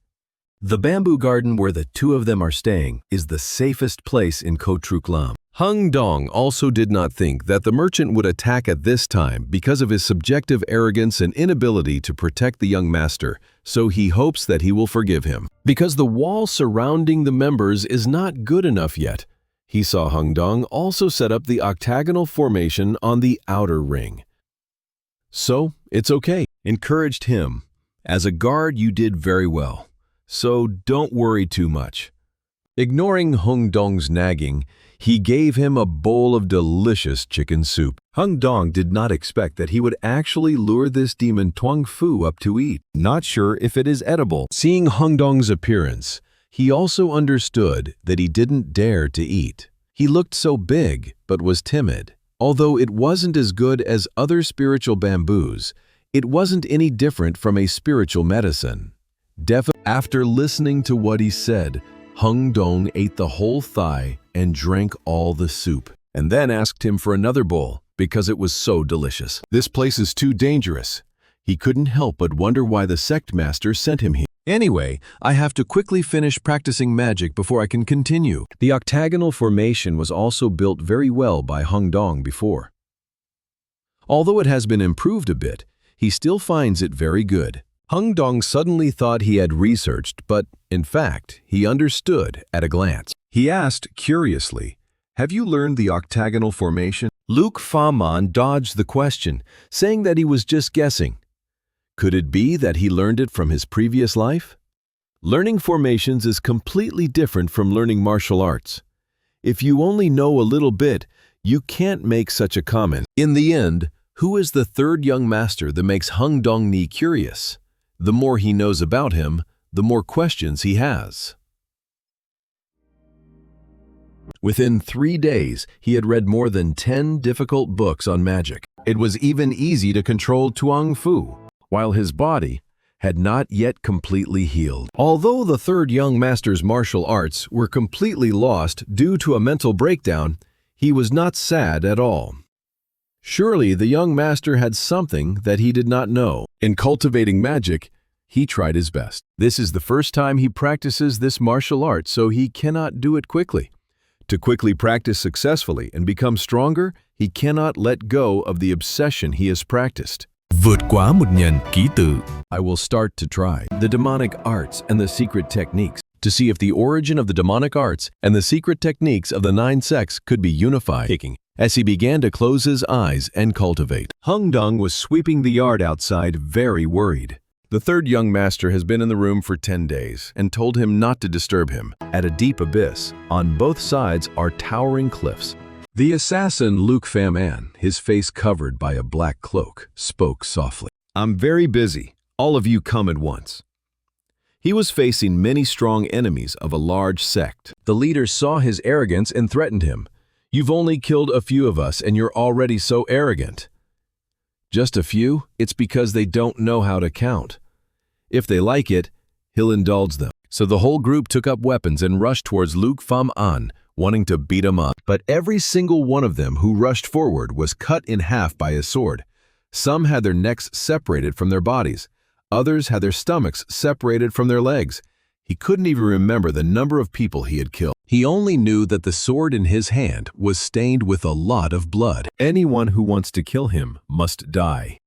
The bamboo garden where the two of them are staying is the safest place in Kotruk Lam. Hung Dong also did not think that the merchant would attack at this time because of his subjective arrogance and inability to protect the young master, so he hopes that he will forgive him. Because the wall surrounding the members is not good enough yet, he saw Hung Dong also set up the octagonal formation on the outer ring. So, it's okay, encouraged him. As a guard, you did very well. So don't worry too much. Ignoring Hung Dong's nagging, he gave him a bowl of delicious chicken soup. Hung Dong did not expect that he would actually lure this demon Tuang Fu up to eat, not sure if it is edible. Seeing Hung Dong's appearance, he also understood that he didn't dare to eat. He looked so big, but was timid. Although it wasn't as good as other spiritual bamboos, it wasn't any different from a spiritual medicine. After listening to what he said, Hung Dong ate the whole thigh and drank all the soup, and then asked him for another bowl because it was so delicious. This place is too dangerous. He couldn't help but wonder why the sect master sent him here. Anyway, I have to quickly finish practicing magic before I can continue. The octagonal formation was also built very well by Hung Dong before. Although it has been improved a bit, he still finds it very good. Hung Dong suddenly thought he had researched, but, in fact, he understood at a glance. He asked curiously, "Have you learned the octagonal formation?" Luke Faman dodged the question, saying that he was just guessing. Could it be that he learned it from his previous life? Learning formations is completely different from learning martial arts. If you only know a little bit, you can't make such a comment. In the end, who is the third young master that makes Hung Dong Ni curious? The more he knows about him, the more questions he has. Within 3 days, he had read more than 10 difficult books on magic. It was even easy to control Tuang Fu, while his body had not yet completely healed. Although the third young master's martial arts were completely lost due to a mental breakdown, he was not sad at all. Surely the young master had something that he did not know. In cultivating magic, he tried his best. This is the first time he practices this martial art, so he cannot do it quickly. To quickly practice successfully and become stronger, he cannot let go of the obsession he has practiced. Vượt qua một nhân ký tự. I will start to try the demonic arts and the secret techniques to see if the origin of the demonic arts and the secret techniques of the 9 sects could be unified. As he began to close his eyes and cultivate, Hung Dong was sweeping the yard outside, very worried. The third young master has been in the room for 10 days and told him not to disturb him. At a deep abyss, on both sides are towering cliffs. The assassin Luke Faman, his face covered by a black cloak, spoke softly. "I'm very busy. All of you come at once." He was facing many strong enemies of a large sect. The leader saw his arrogance and threatened him. "You've only killed a few of us and you're already so arrogant." Just a few? It's because they don't know how to count. If they like it, he'll indulge them. So the whole group took up weapons and rushed towards Luke Faman, wanting to beat him up. But every single one of them who rushed forward was cut in half by his sword. Some had their necks separated from their bodies. Others had their stomachs separated from their legs. He couldn't even remember the number of people he had killed. He only knew that the sword in his hand was stained with a lot of blood. Anyone who wants to kill him must die.